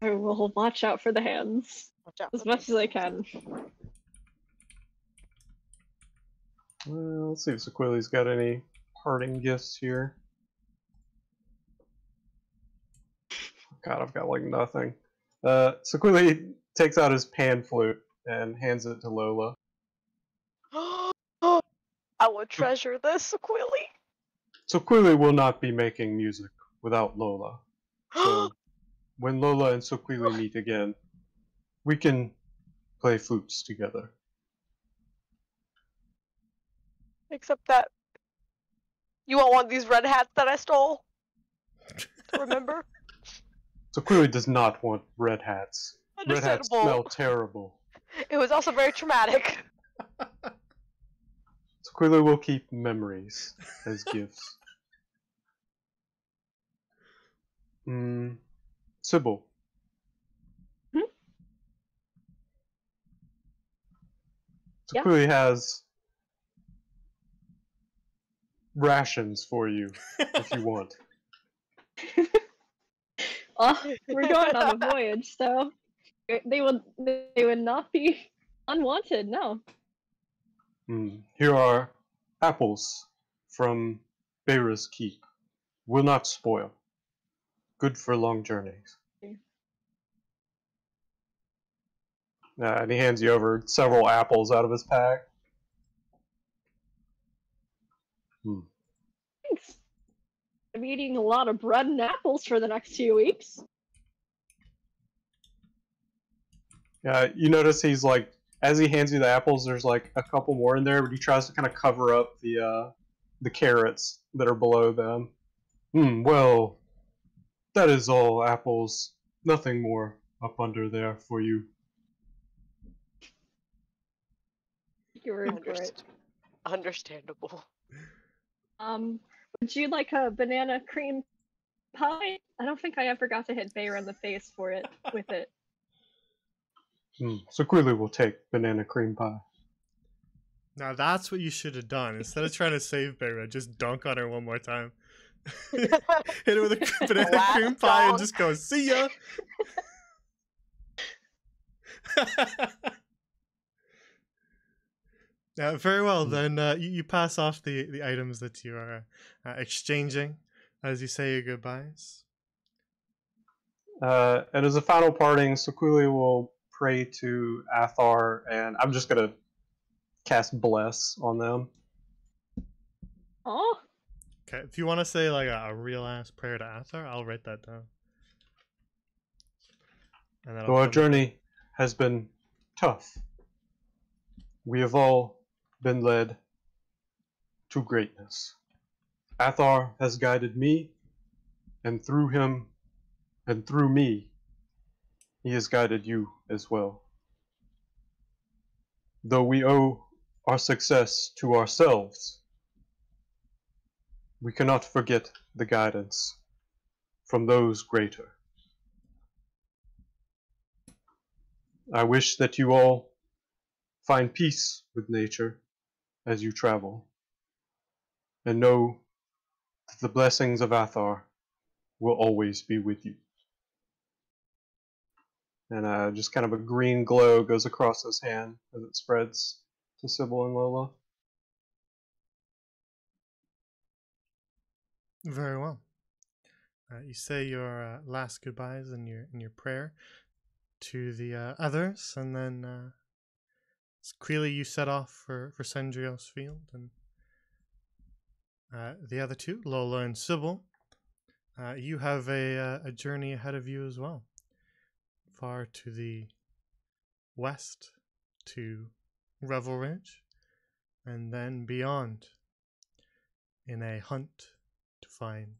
I will watch out for the hands Watch out as for much as I can. Let's see if Sequili's got any parting gifts here. God, I've got like nothing. Sequili takes out his pan flute and hands it to Lola. I will treasure this, Sequili. Sequili will not be making music without Lola. So when Lola and Sequili meet again, we can play flutes together. Except that you won't want these red hats that I stole. Remember? Sequili does not want red hats. Red hats Understandable. smell terrible. It was also very traumatic. Sequili will keep memories as gifts. Sybil. Yeah. Sequili has rations for you if you want. Oh, we're going on a voyage, so they would not be unwanted. No. Here are apples from Beira's Keep. Will not spoil. Good for long journeys. And he hands you over several apples out of his pack. Thanks. I'm eating a lot of bread and apples for the next few weeks. You notice he's like, as he hands you the apples, there's like a couple more in there, but he tries to kind of cover up the carrots that are below them. Well, that is all apples. Nothing more up under there for you. You're great. Understandable. Would you like a banana cream pie? I don't think I ever got to hit Bear in the face for it with it. Sequili will take banana cream pie. Now that's what you should have done. Instead of trying to save Beira, just dunk on her one more time. Hit her with a banana Last cream pie and song. just go, see ya! Very well, then you pass off the items that you are exchanging as you say your goodbyes. And as a final parting, Sequili will pray to Athar, and I'm just going to cast Bless on them. Oh, Okay, if you want to say like a real ass prayer to Athar, I'll write that down. And then So our journey has been tough. We have all been led to greatness. Athar has guided me, and through him and through me, he has guided you as well. though we owe our success to ourselves, we cannot forget the guidance from those greater. I wish that you all find peace with nature as you travel, and know that the blessings of Athar will always be with you. And just kind of a green glow goes across his hand as it spreads to Sybil and Lola. Very well. You say your last goodbyes in your prayer to the others, and then Queely, you set off for Sendrios Field, and the other two, Lola and Sybil, you have a journey ahead of you as well, far to the west to Revel Ridge, and then beyond in a hunt to find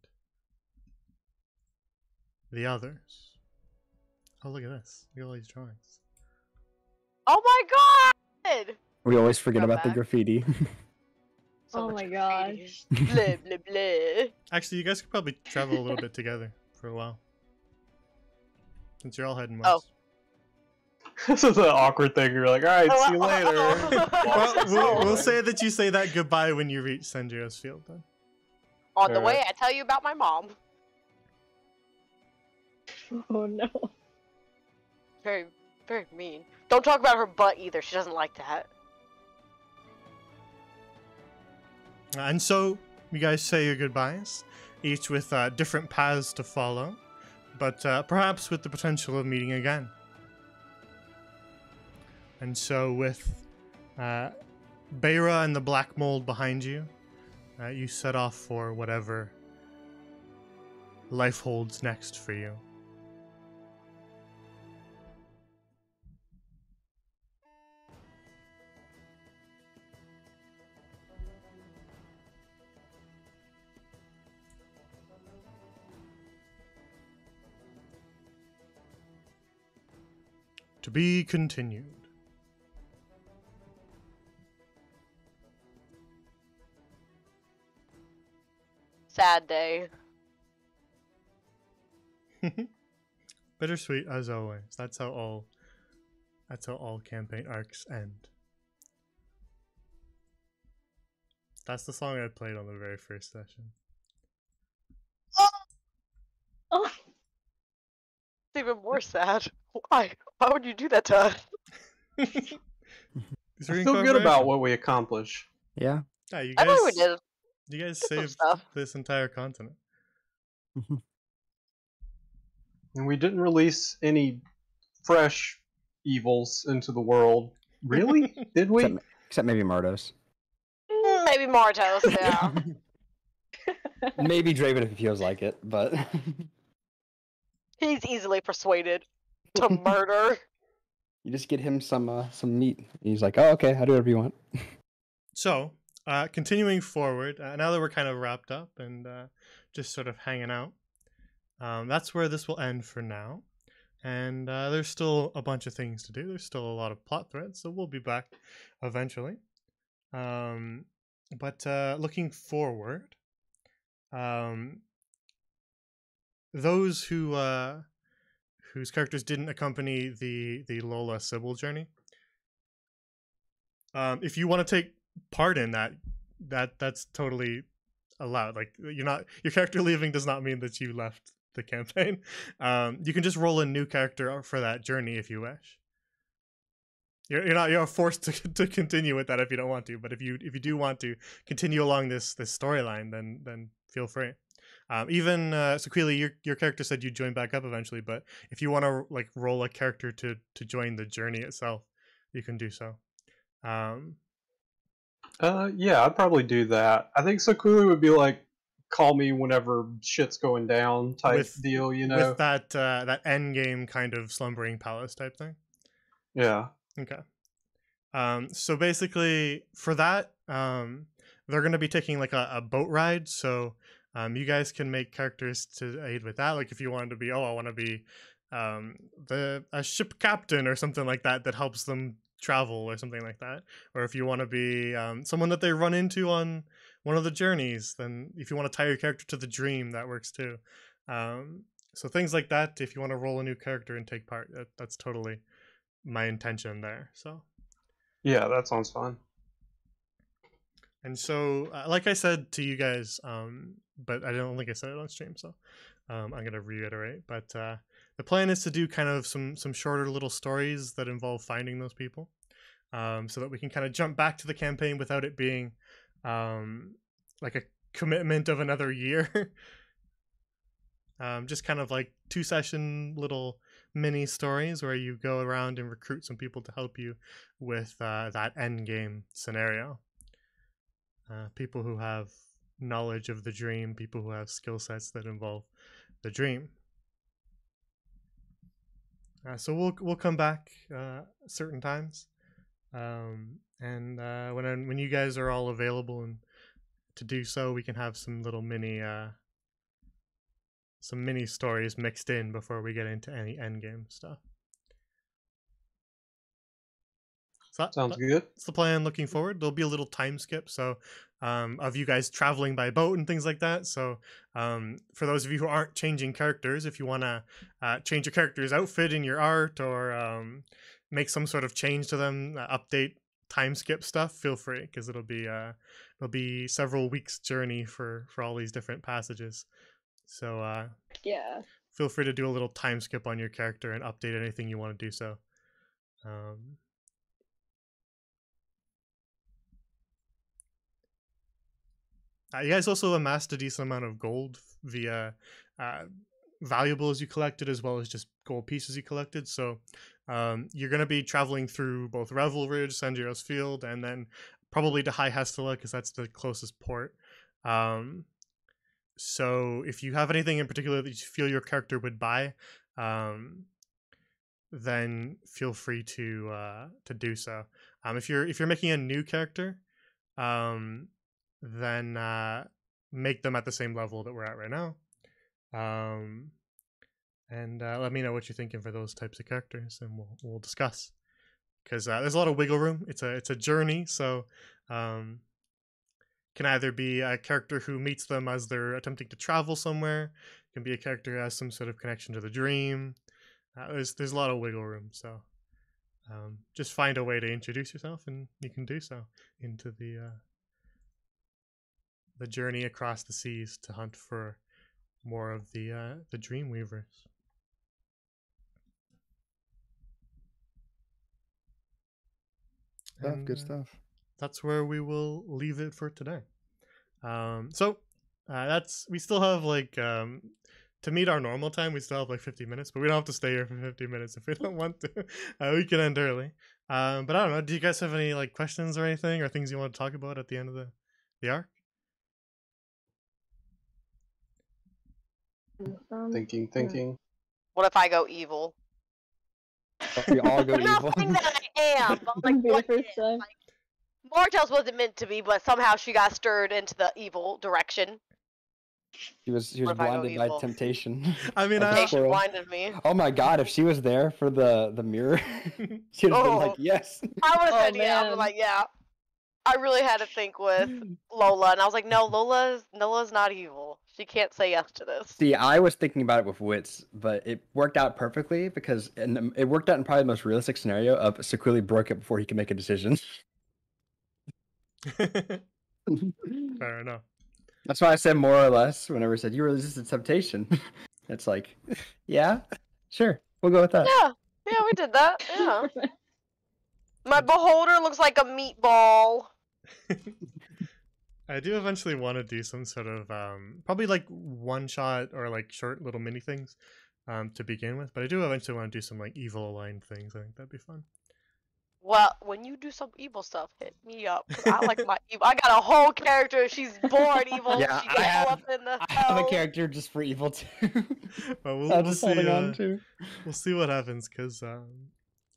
the others. Oh, look at this. Look at all these drawings. Oh my god! We always forget Go about the back. graffiti. So Oh much my graffiti. gosh. Blah, blah, blah. Actually, you guys could probably travel a little bit together for a while, since you're all heading Oh. west. This is an awkward thing. You're like, alright, see you later. Well, we'll say that you say that goodbye when you reach Sendrios Field, then. On the Alright. way, I tell you about my mom. Oh no. Very, very mean. Don't talk about her butt either. She doesn't like that. And so, you guys say your goodbyes, each with different paths to follow, but perhaps with the potential of meeting again. And so, with Beira and the Black Mold behind you, you set off for whatever life holds next for you. To be continued. Sad day. Bittersweet as always. That's how all campaign arcs end. That's the song I played on the very first session. Oh, It's even more sad. Why? Why would you do that to us? It's I feel good about what we accomplish. Yeah. Yeah, you I know we guys, did. you guys some saved stuff. this entire continent. And we didn't release any fresh evils into the world. Really? Did we? Except maybe Mardos. Maybe Martos, yeah. Maybe Draven if he feels like it, but He's easily persuaded to murder. you just get him some meat. He's like, oh, okay, I'll do whatever you want. So, continuing forward, now that we're kind of wrapped up and just sort of hanging out, that's where this will end for now. And there's still a bunch of things to do. There's still a lot of plot threads, so we'll be back eventually. But looking forward, those whose characters didn't accompany the Lola Sybil journey, if you want to take part in that's totally allowed. Like, your character leaving does not mean that you left the campaign. You can just roll a new character for that journey if you wish. You're forced to continue with that if you don't want to, but if you do want to continue along this storyline, then feel free. Even so, Queely, your character said you'd join back up eventually, but if you want to like roll a character to join the journey itself, you can do so. Yeah, I'd probably do that. I think Sakuli would be like, call me whenever shit's going down type deal, you know? With that end game kind of slumbering palace type thing. Yeah. Okay. So basically, for that, they're going to be taking like a boat ride. So you guys can make characters to aid with that. Like if you wanted to be, I want to be a ship captain or something like that helps them travel or something like that, or if you want to be someone that they run into on one of the journeys, then if you want to tie your character to the dream, that works too. So things like that, if you want to roll a new character and take part, that's totally my intention there. So Yeah, that sounds fun. and so like I said to you guys, but I don't think I said it on stream, so I'm gonna reiterate. But the plan is to do kind of some shorter little stories that involve finding those people, so that we can kind of jump back to the campaign without it being like a commitment of another year. Just kind of like 2-session little mini stories where you go around and recruit some people to help you with that end game scenario. People who have knowledge of the dream, people who have skill sets that involve the dream. So we'll come back certain times, and when you guys are all available and to do so, we can have some little mini stories mixed in before we get into any endgame stuff. So Sounds good. That's the plan looking forward. There'll be a little time skip, so of you guys traveling by boat and things like that. So for those of you who aren't changing characters, if you want to change your character's outfit in your art, or make some sort of change to them, update time skip stuff, feel free, because it'll be several weeks journey for all these different passages. So Yeah. feel free to do a little time skip on your character and update anything you want to do so. You guys also amassed a decent amount of gold via valuables you collected, as well as just gold pieces you collected. So you're going to be traveling through both Revel Ridge, Sanjiro's Field, and then probably to High Hestala, because that's the closest port. So if you have anything in particular that you feel your character would buy, then feel free to do so. If you're making a new character, then make them at the same level that we're at right now. And let me know what you're thinking for those types of characters, and we'll discuss. Because there's a lot of wiggle room. It's a journey, so can either be a character who meets them as they're attempting to travel somewhere. It can be a character who has some sort of connection to the dream. There's a lot of wiggle room, so just find a way to introduce yourself, and you can do so into the journey across the seas to hunt for more of the Dreamweavers. And, Good stuff. That's where we will leave it for today. So we still have like to meet our normal time. We still have like 50 minutes, but we don't have to stay here for 50 minutes if we don't want to. We can end early. But I don't know. Do you guys have any like questions or anything, or things you want to talk about at the end of the arc? Thinking. What if I go evil? We all go I'm not evil. saying that I am, but like, Be the what first if? time. Like, Martell's wasn't meant to be, but somehow she got stirred into the evil direction. She was What if I go blinded by evil? temptation. I mean, Like a Temptation squirrel. blinded me. Oh my god, if she was there for the mirror, she would have been like, Oh. yes. I would have Oh, said yeah. I'm man. like, yeah. I really had to think with Lola, and I was like, no, Lola's not evil. She can't say yes to this. See, I was thinking about it with wits, but it worked out perfectly because it worked out in probably the most realistic scenario of Sequili broke it before he could make a decision. Fair enough. That's why I said more or less whenever I said you were resistant to temptation. It's like, yeah, sure, we'll go with that. Yeah, we did that. Yeah. My beholder looks like a meatball. I do eventually want to do some sort of probably like one shot or like short little mini things to begin with, but I do eventually want to do some like evil aligned things. I think that'd be fun. Well, when you do some evil stuff, hit me up. 'Cause I like my evil. I got a whole character. She's born evil. Yeah, she I gets have- all up in the I have a hell. character just for evil too. But I'm we'll just see. holding on to. We'll see what happens, because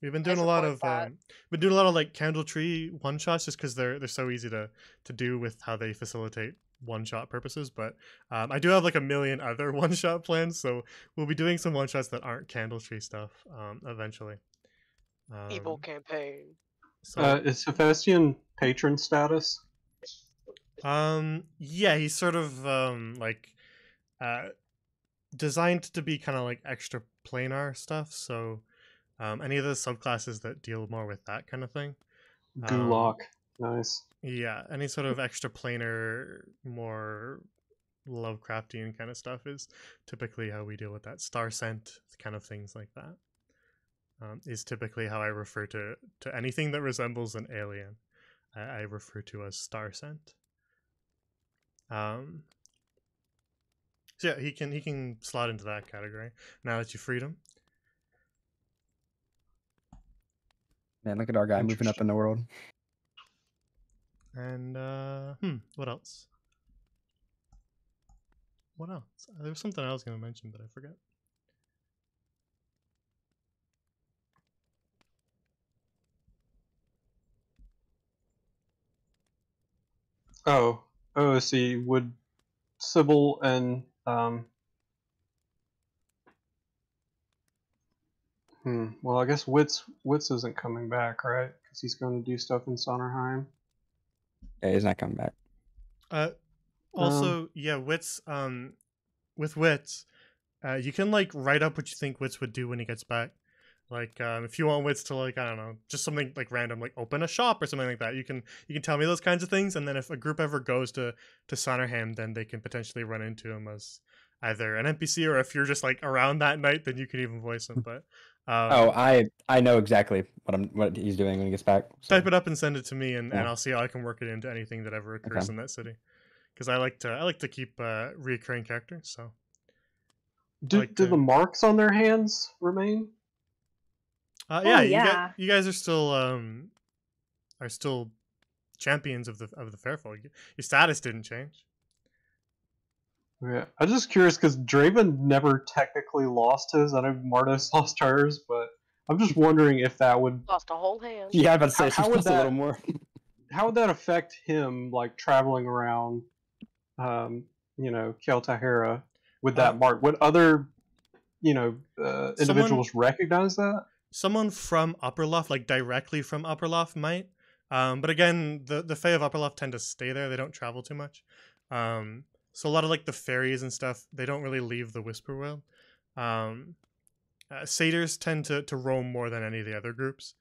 we've been doing a I lot support of like Candle Tree one shots, just because they're so easy to do with how they facilitate one shot purposes. But I do have like a million other one shot plans, so we'll be doing some one shots that aren't Candle Tree stuff eventually. Evil campaign. So is Hephaestion patron status? yeah, he's sort of like designed to be kind of like extra planar stuff. So any of the subclasses that deal more with that kind of thing. Gulak. Nice. Yeah, any sort of extra planar, more Lovecraftian kind of stuff is typically how we deal with that. Star scent kind of things like that is typically how I refer to anything that resembles an alien. I refer to as star scent. So yeah, he can slot into that category now that you freed him. Man, look at our guy moving up in the world. And what else? What else? There was something I was going to mention, but I forgot. Oh, see, would Sybil and well, I guess Wits isn't coming back, right? Because he's going to do stuff in Sonnerheim. Yeah, he's not coming back. Also, yeah, Wits. With Wits, you can like write up what you think Wits would do when he gets back. Like, if you want Wits to like, I don't know, just something like random, like open a shop or something like that, you can tell me those kinds of things, and then if a group ever goes to Sonnerheim, then they can potentially run into him as either an NPC, or if you're just like around that night, then you can even voice him. But I know exactly what he's doing when he gets back. So. Type it up and send it to me, and I'll see how I can work it into anything that ever occurs in that city. Because I like to keep reoccurring characters. So do the marks on their hands remain? Yeah. You guys are still champions of the Fairfold. Your status didn't change. Yeah, I'm just curious because Draven never technically lost his. I know Martos lost hers, but I'm just wondering if that would lost a whole hand. Yeah, I was about to say she lost a little more. How would that affect him, like traveling around, Keltahera with that mark? Would other, individuals recognize that? Someone from Upperloft, like directly from Upperloft, might. But again, the Fae of Upperloft tend to stay there. They don't travel too much. So a lot of like the fairies and stuff, they don't really leave the Whisperworld. Satyrs tend to roam more than any of the other groups,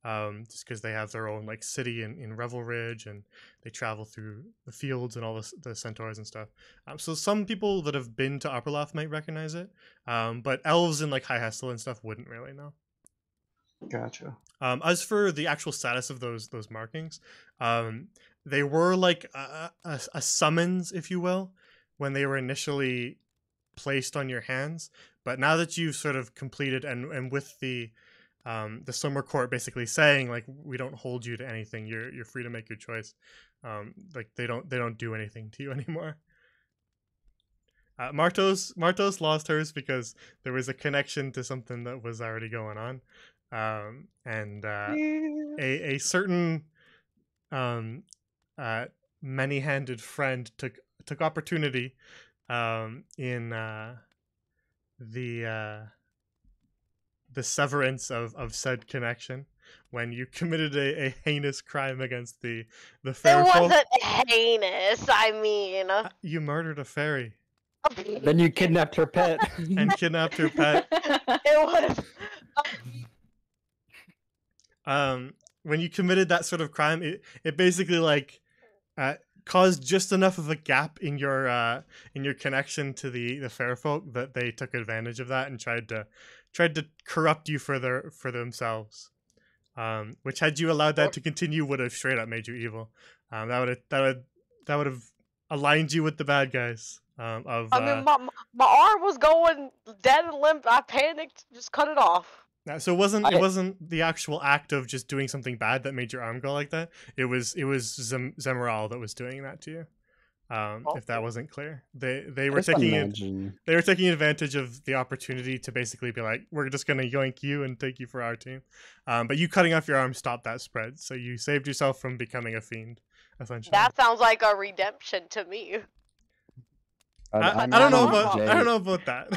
just because they have their own like city in Revel Ridge, and they travel through the fields and all the centaurs and stuff. So some people that have been to Upperloft might recognize it, but elves in like High Hestel and stuff wouldn't really know. Gotcha. As for the actual status of those markings, they were like a summons, if you will, when they were initially placed on your hands. But now that you've sort of completed, and with the Summer Court basically saying like we don't hold you to anything, you're free to make your choice. Like they don't do anything to you anymore. Martos lost hers because there was a connection to something that was already going on. A certain many-handed friend took opportunity in the severance of said connection when you committed a heinous crime against the fair It folk. wasn't heinous. I mean, you murdered a fairy. Then you kidnapped her pet. And kidnapped her pet. It was. When you committed that sort of crime, it basically like caused just enough of a gap in your connection to the fair folk that they took advantage of that and tried to corrupt you for themselves. Which, had you allowed that to continue, would have straight up made you evil. That would have aligned you with the bad guys. I mean, my arm was going dead and limp. I panicked, just cut it off. So it wasn't the actual act of just doing something bad that made your arm go like that. It was Zemeral that was doing that to you. If that wasn't clear, they were taking advantage of the opportunity to basically be like, we're just gonna yoink you and take you for our team. But you cutting off your arm stopped that spread, so you saved yourself from becoming a fiend. Essentially, that sounds like a redemption to me. I don't know about Jay, I don't know about that.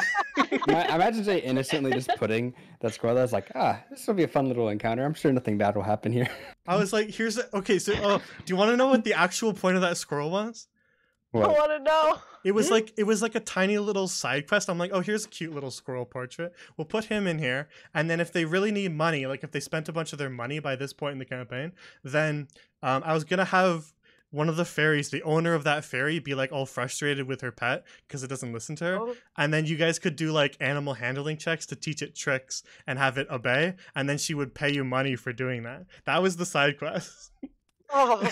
I imagine Jay innocently just putting that squirrel there. I was like, this will be a fun little encounter. I'm sure nothing bad will happen here. I was like, okay, so do you want to know what the actual point of that squirrel was? I What? want to know. It was like a tiny little side quest. I'm like, oh, here's a cute little squirrel portrait. We'll put him in here, and then if they really need money, like if they spent a bunch of their money by this point in the campaign, then I was gonna have one of the fairies, the owner of that fairy, be like all frustrated with her pet because it doesn't listen to her, and then you guys could do like animal handling checks to teach it tricks and have it obey, and then she would pay you money for doing that. That was the side quest. Oh, my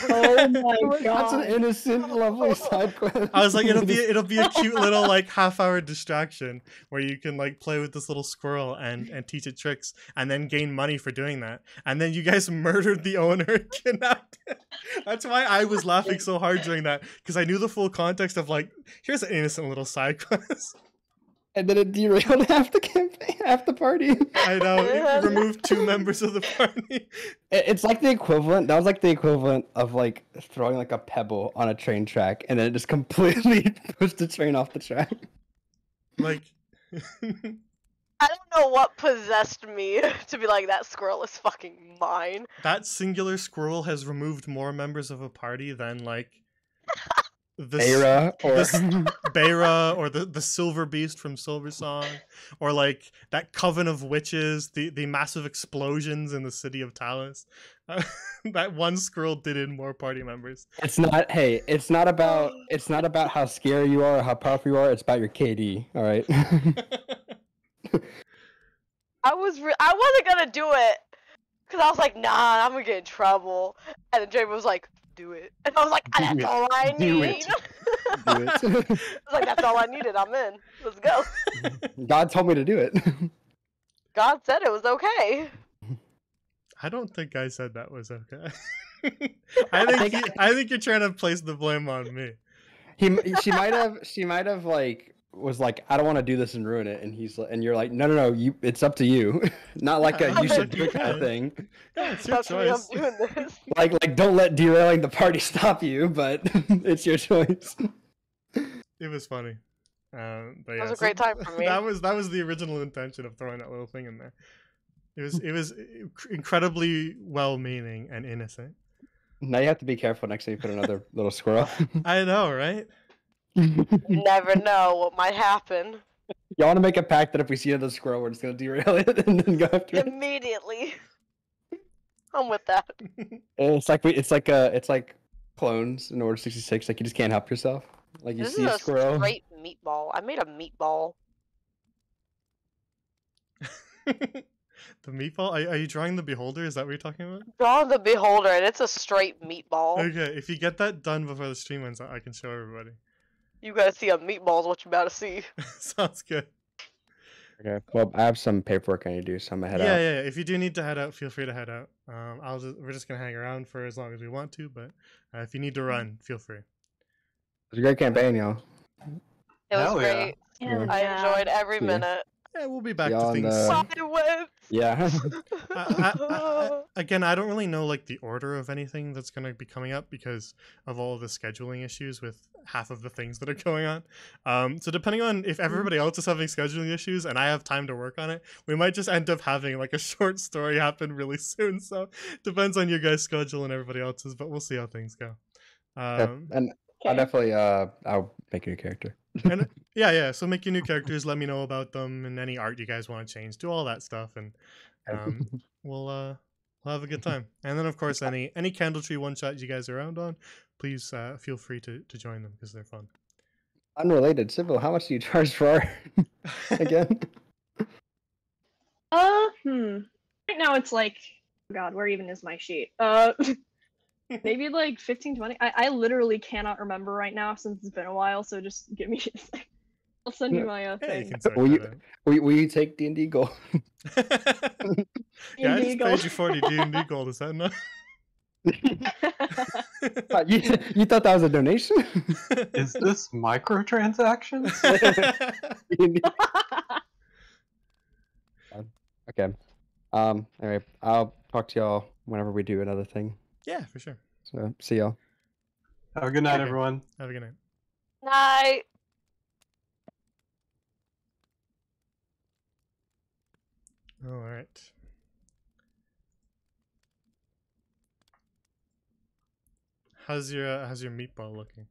That's an god. innocent, lovely side quest. I was like, it'll be a cute little like half-hour distraction where you can like play with this little squirrel and teach it tricks and then gain money for doing that. And then you guys murdered the owner and kidnapped it. That's why I was laughing so hard during that, because I knew the full context of like, here's an innocent little side quest. And then it derailed half the campaign, half the party. I know, it removed 2 members of the party. It's like the equivalent. That was like the equivalent of like throwing like a pebble on a train track, and then it just completely pushed the train off the track. Like, I don't know what possessed me to be like, that squirrel is fucking mine. that singular squirrel has removed more members of a party than like the Era or Beira or the Silver Beast from Silver Song, or like that coven of witches, the massive explosions in the city of Talus. That one squirrel did in more party members. it's not. Hey, it's not about how scary you are or how powerful you are. It's about your KD. All right. I wasn't gonna do it because I was like, nah, I'm gonna get in trouble. And then Jamie was like, do it. And I was like, that's all I Do need. it. Do it. I was like, that's all I needed. I'm in. Let's go. God told me to do it. God said it was okay. I don't think I said that was okay. I think you're trying to place the blame on me. She might have like was like, I don't want to do this and ruin it, and you're like, no, it's up to you. Not like a you should do it kind of thing. Yeah, it's your That's me. I'm choice. doing this. Like don't let derailing the party stop you, but it's your choice. It was funny. But yeah, It was a great time for me. That was the original intention of throwing that little thing in there. It was incredibly well-meaning and innocent. Now you have to be careful next time you put another little squirrel. I know, right? You never know what might happen. Y'all want to make a pact that if we see another squirrel, we're just gonna derail it and then go after it. Immediately. I'm with that. It's like clones in Order 66. Like you just can't help yourself. Like you This see is a squirrel. straight meatball. I made a meatball. The meatball? Are you drawing the beholder? Is that what you're talking about? Draw the beholder, and it's a straight meatball. Okay, if you get that done before the stream ends, I can show everybody. You gotta see a meatball is what you about to see. Sounds good. Okay. Well, I have some paperwork I need to do, so I'm gonna head out. Yeah. If you do need to head out, feel free to head out. We're just gonna hang around for as long as we want to, but if you need to run, feel free. It was a great campaign, y'all. It was Hell yeah. great. Hell I yeah. enjoyed every Yeah. minute. Yeah, we'll be back Y'all to in things. the- Silence. Yeah. Again, I don't really know like the order of anything that's going to be coming up because of all of the scheduling issues with half of the things that are going on. So depending on if everybody else is having scheduling issues and I have time to work on it, we might just end up having like a short story happen really soon. So depends on your guys' schedule and everybody else's, but we'll see how things go. And I'll definitely I'll make a new character. And yeah. So make your new characters. Let me know about them and any art you guys want to change. Do all that stuff, and we'll have a good time. And then of course any Candle Tree one shot you guys are around on, please feel free to join them because they're fun. Unrelated, Sybil, how much do you charge for art again? Right now it's like, oh God, where even is my sheet? Maybe like 15, 20. I literally cannot remember right now since it's been a while, so just give me a sec. I'll send you my Yeah, you thing. can sort Will you- that out. Will you take D&D gold? Yeah, I D&D just gold. paid you 40 D&D gold. Is that enough? You thought that was a donation? Is this microtransactions? Okay. Anyway, I'll talk to y'all whenever we do another thing. Yeah, for sure. So see y'all. Have a good night, Okay. everyone. Have a good night. Night. All right. How's your meatball looking?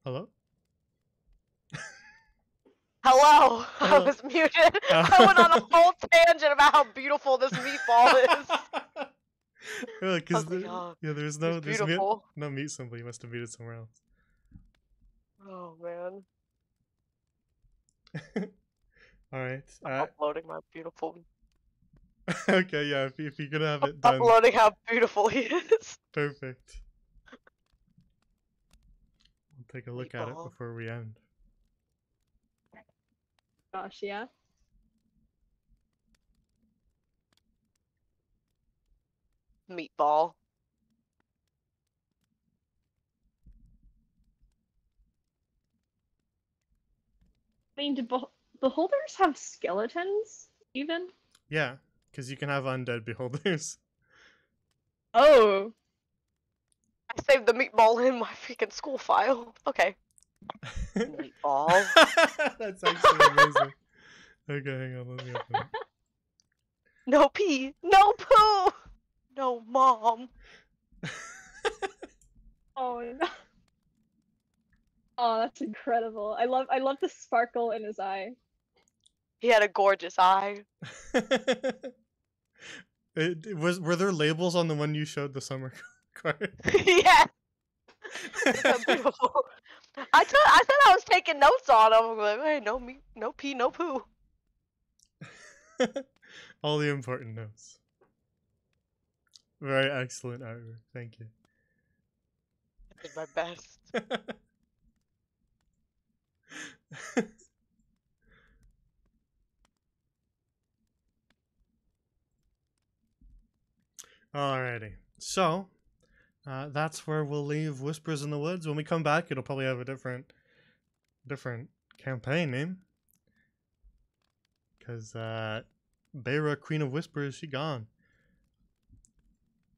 Hello? Hello. I Hello. was muted. I went on a whole tangent about how beautiful this meatball is. Yeah, I because was like, oh, there's it's no beautiful. no meat symbol. You must have muted somewhere else. Oh man. All right. I'm uploading my beautiful. Okay, yeah. If you're gonna have I'm it done, uploading how beautiful he is. perfect. We'll take a look at it Meatball. before we end. Gosh, yeah. Meatball. I mean, do beholders have skeletons even? Yeah, because you can have undead beholders. Oh, I saved the meatball in my freaking school file. Okay. Meatball. That's actually amazing. Okay, hang on. Let me open it. No pee. No poo. No mom. oh no. Oh, that's incredible. I love the sparkle in his eye. He had a gorgeous eye. Were there labels on the one you showed the summer card? Yeah. So beautiful. I said I was taking notes on him. I'm like, hey, no meat, no pee, no poo. All the important notes. Very excellent artwork. Thank you. I did my best. Alrighty. So, that's where we'll leave Whispers in the Woods. When we come back, it'll probably have a different campaign name. Because Beira, Queen of Whispers, she gone.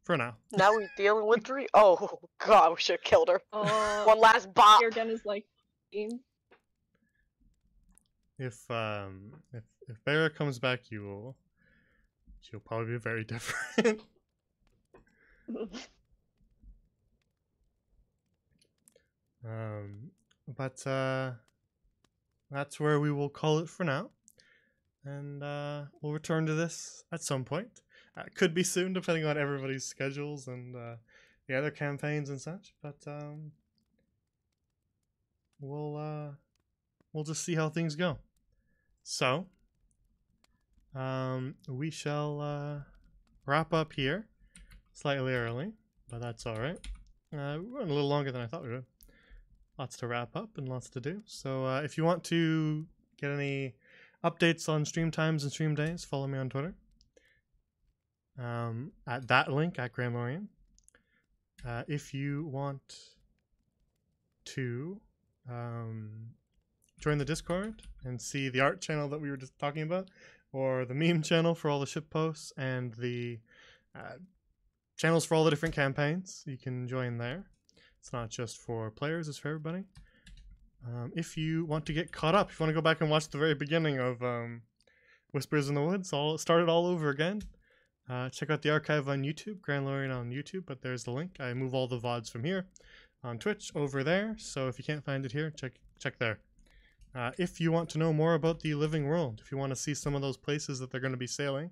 For now. Now we're dealing with Dree. Oh god, we should have killed her. Oh, One last bop. your gun is like. If Beira comes back, she'll probably be very different. But that's where we will call it for now, and we'll return to this at some point. Could be soon, depending on everybody's schedules and the other campaigns and such. But we'll just see how things go. So we shall wrap up here, slightly early, but that's all right. We're running a little longer than I thought we would. Lots to wrap up and lots to do. So if you want to get any updates on stream times and stream days, follow me on Twitter. At that link at Gramlorian. If you want to join the Discord and see the art channel that we were just talking about, or the meme channel for all the ship posts and the channels for all the different campaigns, you can join there. It's not just for players, it's for everybody. If you want to get caught up, if you want to go back and watch the very beginning of Whispers in the Woods, start it all over again, check out the archive on YouTube, Grand Lorian on YouTube, but there's the link. I move all the VODs from here on Twitch over there, so if you can't find it here, check there. If you want to know more about the living world, if you want to see some of those places that they're going to be sailing,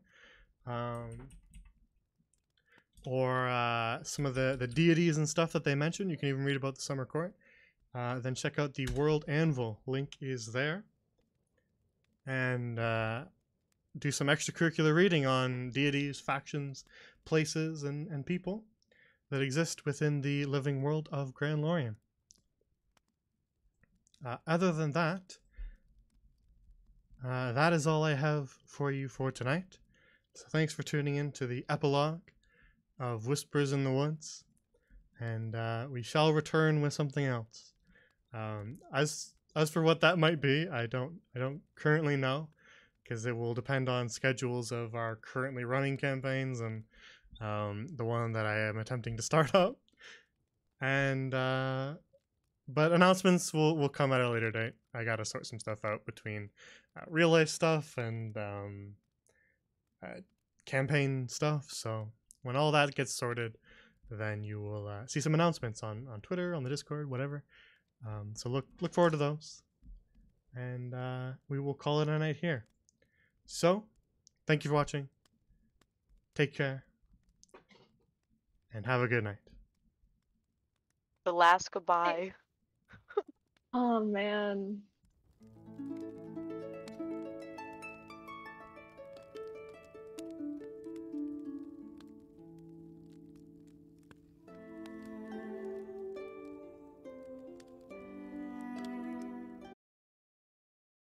or some of the deities and stuff that they mentioned, you can even read about the Summer Court, then check out the World Anvil. Link is there. And do some extracurricular reading on deities, factions, places, and people that exist within the living world of Grand Lorian. Other than that, that is all I have for you for tonight. So thanks for tuning in to the epilogue of Whispers in the Woods, and we shall return with something else. As for what that might be, I don't currently know, because it will depend on schedules of our currently running campaigns and the one that I am attempting to start up, and but announcements will come at a later date. I gotta sort some stuff out between real life stuff and campaign stuff. So when all that gets sorted, then you will see some announcements on Twitter, on the Discord, whatever. So look forward to those, and we will call it a night here. So thank you for watching. Take care, and have a good night. The last goodbye. Oh man.